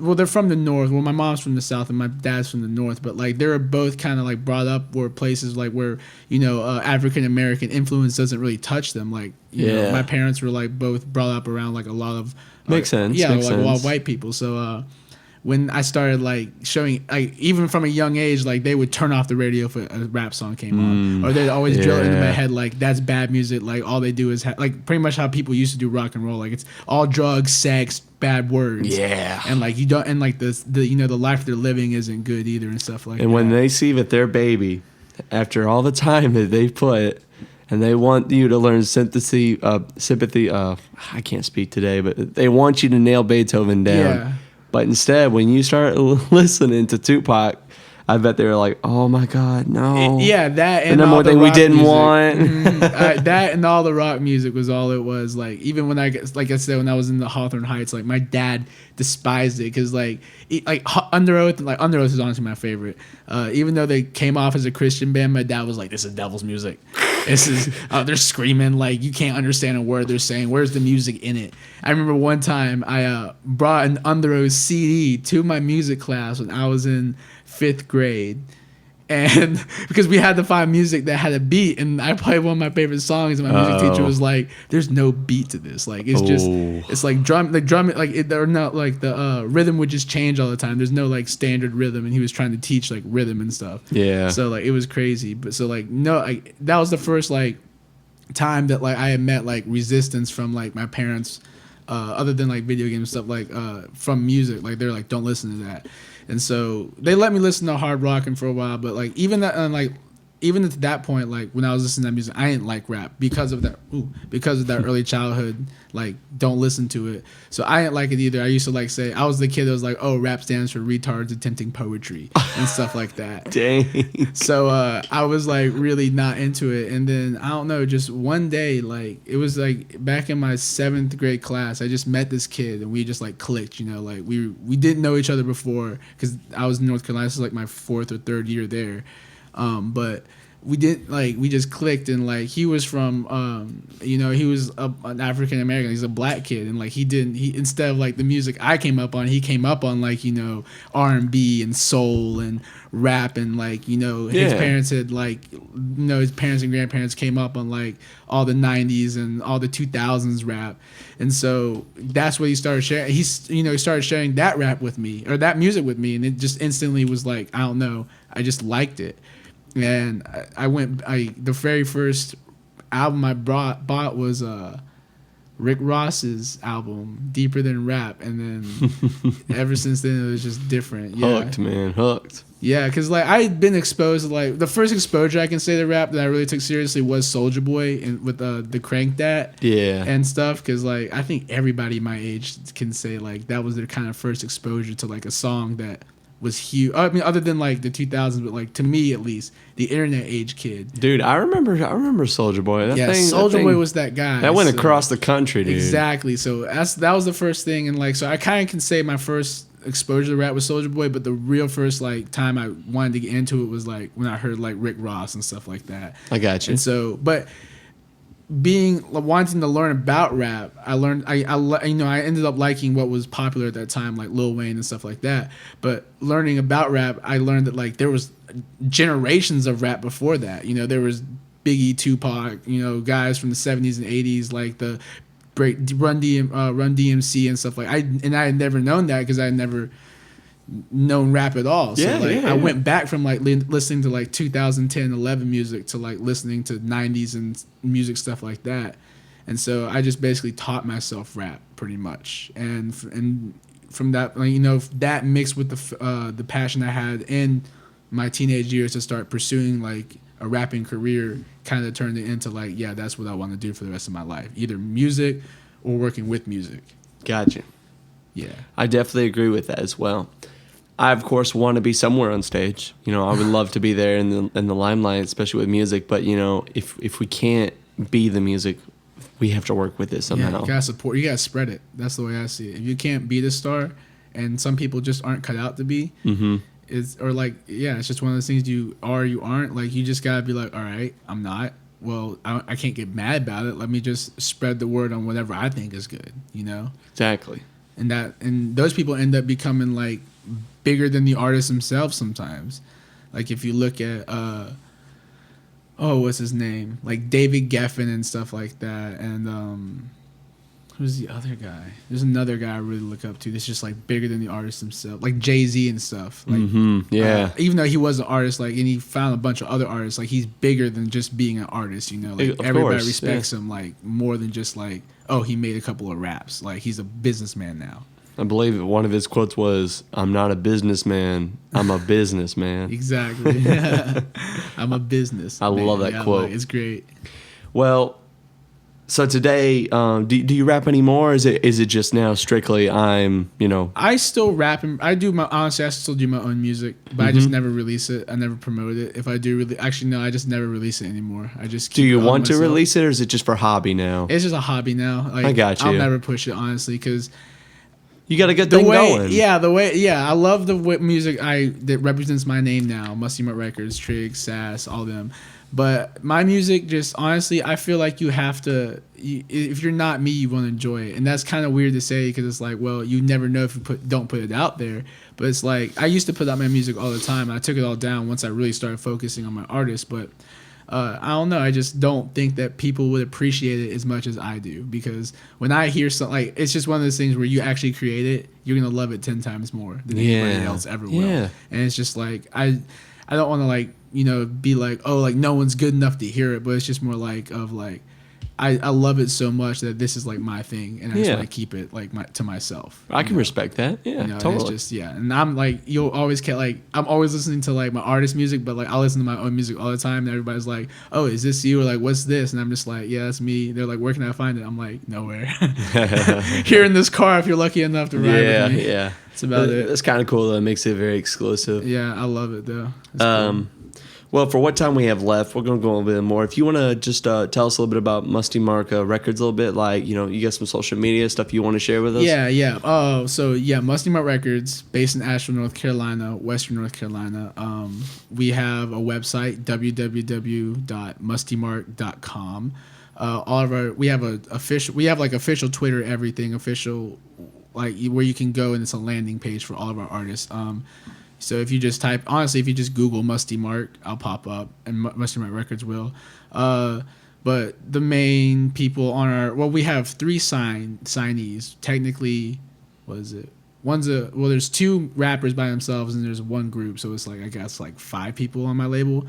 well, they're from the North. Well, my mom's from the South and my dad's from the North, but like they were both kind of like brought up where places like where African American influence doesn't really touch them. Like my parents were like both brought up around like a lot of makes sense. Yeah, makes like sense. a lot of white people. So when I started like showing, like even from a young age, like they would turn off the radio if a rap song came on, or they'd always drill into my head like that's bad music. Like all they do is like pretty much how people used to do rock and roll. Like it's all drugs, sex, bad words. Yeah. And like you don't, and like the the life they're living isn't good either and stuff like that. And when they see that their baby, after all the time that they put, and they want you to learn sympathy. I can't speak today, but they want you to nail Beethoven down. Yeah. But instead, when you start listening to Tupac, I bet they were like, "Oh my God, no!" That and the all more the thing we rock didn't music. want. That and all the rock music was all it was. Like even when like I said, when I was in the Hawthorne Heights, like my dad despised it because Under Oath is honestly my favorite. Even though they came off as a Christian band, my dad was like, "This is devil's music. This is they're screaming like you can't understand a word they're saying. Where's the music in it?" I remember one time I brought an Under Oath CD to my music class when I was in 5th grade, and because we had to find music that had a beat, and I played one of my favorite songs, and my music teacher was like, "There's no beat to this. Like it's just it's like drum like it, or not like the rhythm would just change all the time. There's no like standard rhythm," and he was trying to teach like rhythm and stuff. Yeah. So like it was crazy, but so like no, like that was the first like time that like I had met like resistance from like my parents, other than like video games and stuff, like from music. Like they're like, don't listen to that. And so they let me listen to hard rock and for a while, but like even at that point, like when I was listening to that music, I didn't like rap because of that early childhood, like don't listen to it. So I didn't like it either. I used to like say I was the kid that was like, oh, rap stands for retards attempting poetry and stuff like that. Dang. So I was like really not into it. And then I don't know, just one day, like it was like back in my 7th grade class, I just met this kid and we just like clicked, like we didn't know each other before because I was in North Carolina. This was like my 4th or 3rd year there. But we just clicked, and like he was from he was an African American, he's a black kid, and like he instead of like the music I came up on, he came up on like R&B and soul and rap, and like his parents had like his parents and grandparents came up on like all the 90s and all the 2000s rap. And so that's what he started sharing. He started sharing that rap with me, or that music with me, and it just instantly was like, I don't know, I just liked it. And the very first album I bought was Rick Ross's album, Deeper Than Rap. And then ever since then, it was just different. Yeah. Hooked, man. Hooked. Yeah, because like I had been exposed to like the first exposure I can say to rap that I really took seriously was Soulja Boy and with the Crank That and stuff. Because like I think everybody my age can say like that was their kind of first exposure to like a song that was huge. I mean, other than like the 2000s, but like to me at least, the internet age kid. Dude, I remember Soulja Boy. Soulja Boy was that guy. That went across the country, dude. Exactly. So that was the first thing, and like so I kind of can say my first exposure to rap was Soulja Boy, but the real first like time I wanted to get into it was like when I heard like Rick Ross and stuff like that. I got you. And so, but wanting to learn about rap, I learned I ended up liking what was popular at that time, like Lil Wayne and stuff like that. But learning about rap, I learned that like there was generations of rap before that. There was Biggie, Tupac, guys from the 70s and 80s, like the Run DMC and stuff like. I had never known that because I had never known rap at all. So I went back from like listening to like 2010, 11 music to like listening to 90s and music stuff like that. And so I just basically taught myself rap pretty much. And from that, like, that mixed with the passion I had in my teenage years to start pursuing like a rapping career kind of turned it into like, yeah, that's what I want to do for the rest of my life. Either music or working with music. Gotcha. Yeah. I definitely agree with that as well. I of course want to be somewhere on stage. You know, I would love to be there in the limelight, especially with music. But you know, if we can't be the music, we have to work with it somehow. Yeah, you gotta support. You gotta spread it. That's the way I see it. If you can't be the star, and some people just aren't cut out to be, it's it's just one of those things. You are, you aren't. Like you just gotta be like, all right, I'm not. Well, I can't get mad about it. Let me just spread the word on whatever I think is good. You know. Exactly. And those people end up becoming like bigger than the artists themselves sometimes. Like if you look at what's his name? Like David Geffen and stuff like that. And who's the other guy? There's another guy I really look up to that's just like bigger than the artist himself. Like Jay-Z and stuff. Like even though he was an artist, like, and he found a bunch of other artists, like he's bigger than just being an artist, you know. Like everybody respects him like more than just like, oh, he made a couple of raps. Like he's a businessman now. I believe one of his quotes was, "I'm not a businessman. I'm a businessman." Exactly. I'm a business. I love that quote. Like, it's great. Well, so today, do you rap anymore? Or is it just now strictly I still rap and I do honestly I still do my own music, but I just never release it. I never promote it. If I do I just never release it anymore. I just keep Do you it on want to myself. release it, or is it just for hobby now? It's just a hobby now. Like, I got you. I'll never push it honestly because You got a good thing going. I love the music that represents my name now. Musty Mark Records, Trig, Sass, all them. But my music, just honestly, I feel like you have to. If you're not me, you want to enjoy it, and that's kind of weird to say because it's like, well, you never know if you don't put it out there. But it's like I used to put out my music all the time, and I took it all down once I really started focusing on my artist. But I don't know. I just don't think that people would appreciate it as much as I do because when I hear something, like it's just one of those things where you actually create it, you're gonna love it 10 times more than anybody else ever will. Yeah. And it's just like I don't want to like be like, oh, like no one's good enough to hear it, but it's just more like of like I love it so much that this is like my thing, and I just want to keep it like to myself. I can respect that. Yeah, totally. It's just and I'm like, you'll always get like I'm always listening to like my artist music, but like I listen to my own music all the time. And everybody's like, oh, is this you? Or like, what's this? And I'm just like, yeah, that's me. They're like, where can I find it? I'm like, nowhere. Here in this car, if you're lucky enough to ride with me. Yeah, that's about it. That's kind of cool though. It makes it very exclusive. Yeah, I love it though. It's cool. Well, for what time we have left, we're going to go a little bit more. If you want to just tell us a little bit about Musty Mark Records a little bit, like, you got some social media stuff you want to share with us? Yeah. Oh, so yeah, Musty Mark Records, based in Asheville, North Carolina, Western North Carolina. We have a website, www.mustymark.com. We have official Twitter, everything official, like where you can go and it's a landing page for all of our artists. So if you just if you just Google Musty Mark, I'll pop up, and Musty Mark Records will. But the main people on we have 3 signees. Technically, what is it? There's 2 rappers by themselves, and there's 1 group. So it's like, I guess, like 5 people on my label.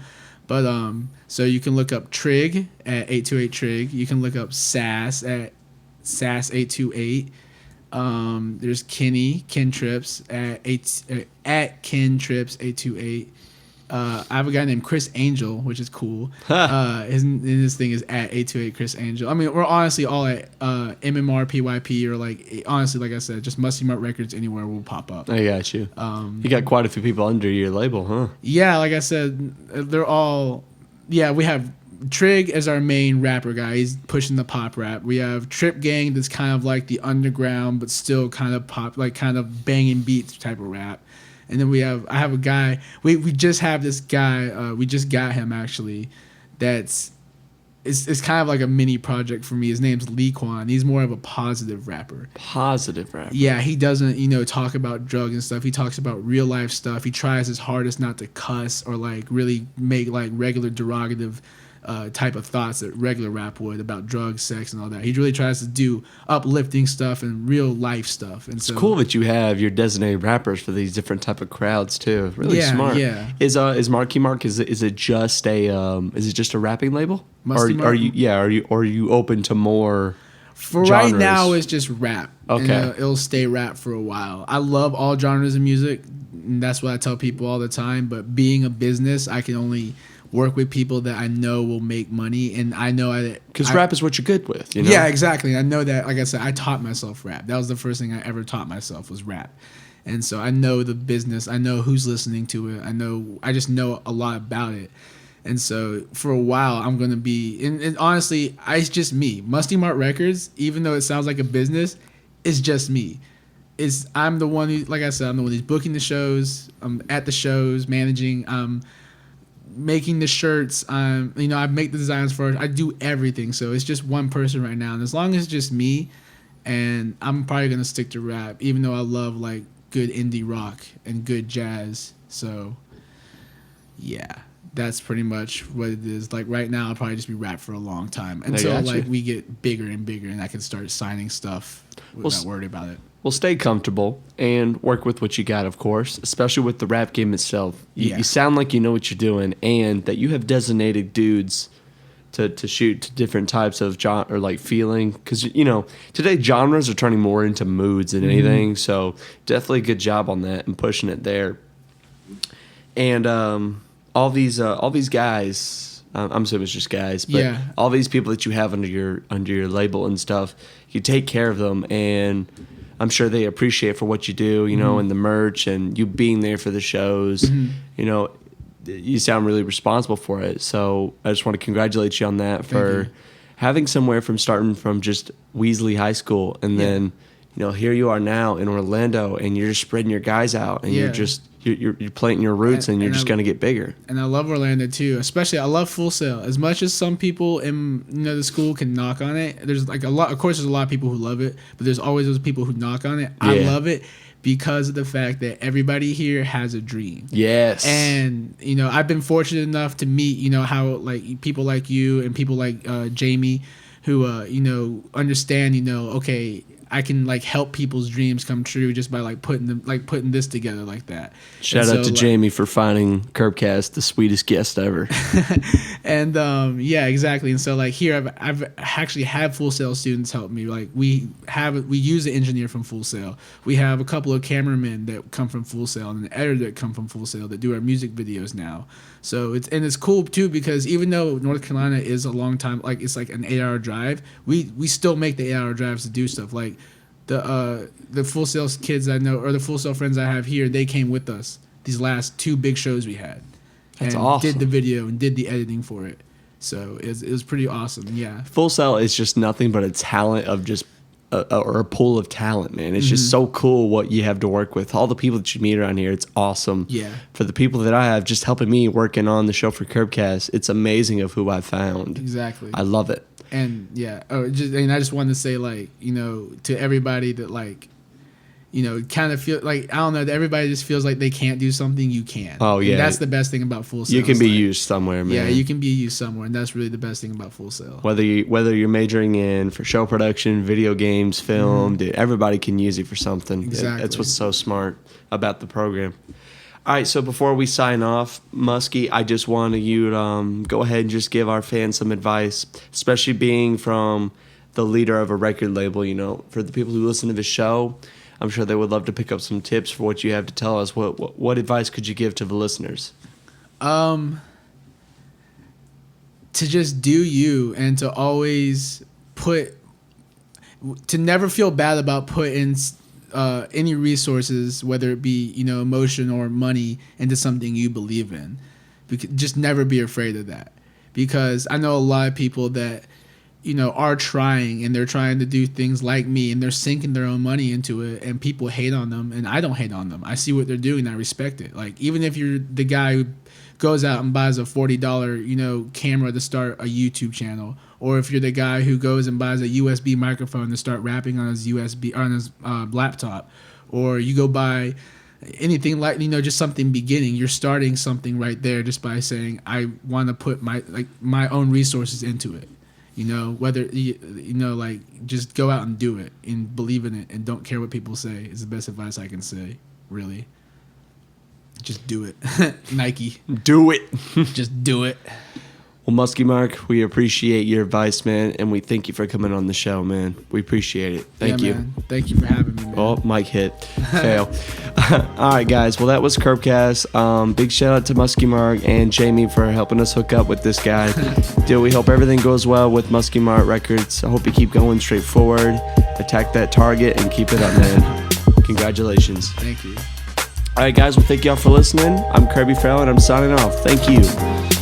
But so you can look up Trig at 828 Trig. You can look up Sass at Sass 828. There's Ken Trips at Ken Trips 828. I have a guy named Chris Angel, which is cool. His thing is at 828 Chris Angel. I mean, we're honestly all at MMR PYP or like honestly, like I said, just Musty Mark Records anywhere will pop up. I got you. You got quite a few people under your label, huh? Yeah, like I said, they're all. Yeah, we have Trig is our main rapper guy. He's pushing the pop rap. We have Trip Gang that's kind of like the underground but still kind of pop, like kind of banging beats type of rap. And then I have a guy. We just have this guy. We just got him actually. It's kind of like a mini project for me. His name's Lee Kwan. He's more of a positive rapper. Positive rapper. Yeah, he doesn't talk about drugs and stuff. He talks about real life stuff. He tries his hardest not to cuss or like really make like regular derogative type of thoughts that regular rap would about drugs, sex, and all that. He really tries to do uplifting stuff and real life stuff. And it's cool that you have your designated rappers for these different type of crowds too. Really smart. Yeah. Is Marky Mark is it just a rapping label? Musty Are you open to more? For genres? right now, it's just rap. Okay. And it'll stay rap for a while. I love all genres of music. And that's what I tell people all the time. But being a business, I can only work with people that I know will make money, and I know because rap is what you're good with. Yeah, exactly. I know that. Like I said, I taught myself rap. That was the first thing I ever taught myself was rap, And so I know the business. I know who's listening to it. I just know a lot about it. And so for a while, I'm going to be, and honestly, it's just me. Musty Mark Records, even though it sounds like a business, it's just me. I'm the one who, like I said, I'm the one who's booking the shows. I'm at the shows, managing. I'm making the shirts. I make the designs for it. I do everything. So it's just one person right now. And as long as it's just me, and I'm probably going to stick to rap, even though I love like good indie rock and good jazz. So yeah. That's pretty much what it is. Like right now, I'll probably just be rap for a long time until like we get bigger and bigger, and I can start signing stuff without worried about it. Well, stay comfortable and work with what you got, of course, especially with the rap game itself. You sound like you know what you're doing, and that you have designated dudes to shoot to different types of genre or like feeling, because today genres are turning more into moods than anything. So definitely good job on that and pushing it there. And all these guys, I'm assuming it's just guys, but all these people that you have under your label and stuff, you take care of them, and I'm sure they appreciate for what you do, and the merch and you being there for the shows. You sound really responsible for it. So I just want to congratulate you on that for having somewhere from starting from just Weasley High School, and then here you are now in Orlando, and you're just spreading your guys out, and you're planting your roots, and you're just going to get bigger. And I love Orlando too, especially I love Full Sail. As much as some people in the school can knock on it, there's like a lot. Of course, there's a lot of people who love it, but there's always those people who knock on it. I love it because of the fact that everybody here has a dream. Yes. And I've been fortunate enough to meet how like people like you and people like Jamie, who understand okay, I can like help people's dreams come true just by putting this together like that. Shout out to Jamie for finding KirbKast the sweetest guest ever. And exactly. And so like here I've actually had Full Sail students help me. Like we use an engineer from Full Sail. We have a couple of cameramen that come from Full Sail and an editor that come from Full Sail that do our music videos now. So it's cool too, because even though North Carolina is a long time, like it's like an 8-hour drive, we still make the 8-hour drives to do stuff. Like the Full Sail kids I know, or the Full Sail friends I have here, they came with us these last 2 big shows we had. That's awesome. Did the video and did the editing for it. So it was pretty awesome. Yeah. Full Sail is just nothing but a talent of just or a pool of talent, man. It's just so cool what you have to work with. All the people that you meet around here, it's awesome. Yeah. For the people that I have just helping me working on the show for KirbKast, it's amazing of who I found. Exactly. I love it. And I just wanted to say, like, to everybody that like, kind of feel like, I don't know, that everybody just feels like they can't do something, you can. Oh yeah. And that's the best thing about Full Sail. You can be used somewhere, man. Yeah, you can be used somewhere, and that's really the best thing about Full Sail. Whether you're majoring in for show production, video games, film, dude, everybody can use it for something. Exactly. That's what's so smart about the program. All right, so before we sign off, Muskie, I just wanted you to go ahead and just give our fans some advice, especially being from the leader of a record label. For the people who listen to the show, I'm sure they would love to pick up some tips for what you have to tell us. What advice could you give to the listeners? To just do you, and to always to never feel bad about putting any resources, whether it be emotion or money, into something you believe in. Just never be afraid of that, because I know a lot of people that are trying, and they're trying to do things like me, and they're sinking their own money into it, and people hate on them, and I don't hate on them. I see what they're doing, and I respect it. Like, even if you're the guy who goes out and buys a $40 camera to start a YouTube channel, or if you're the guy who goes and buys a USB microphone to start rapping on his laptop, or you go buy anything like just something beginning, you're starting something right there just by saying, I want to put my own resources into it. Whether just go out and do it and believe in it and don't care what people say is the best advice I can say, really. Just do it. Nike. Do it. Just do it. Well, Muskie Mark, we appreciate your advice, man, and we thank you for coming on the show, man. We appreciate it. Thank you. Man. Thank you for having me, man. Oh, mic hit. Fail. All right, guys. Well, that was KirbKast. Big shout out to Muskie Mark and Jamie for helping us hook up with this guy. Dude, we hope everything goes well with Muskie Mark Records. I hope you keep going straight forward, attack that target, and keep it up, man. Congratulations. Thank you. All right, guys. Well, thank y'all for listening. I'm Kirby Farrell, and I'm signing off. Thank you.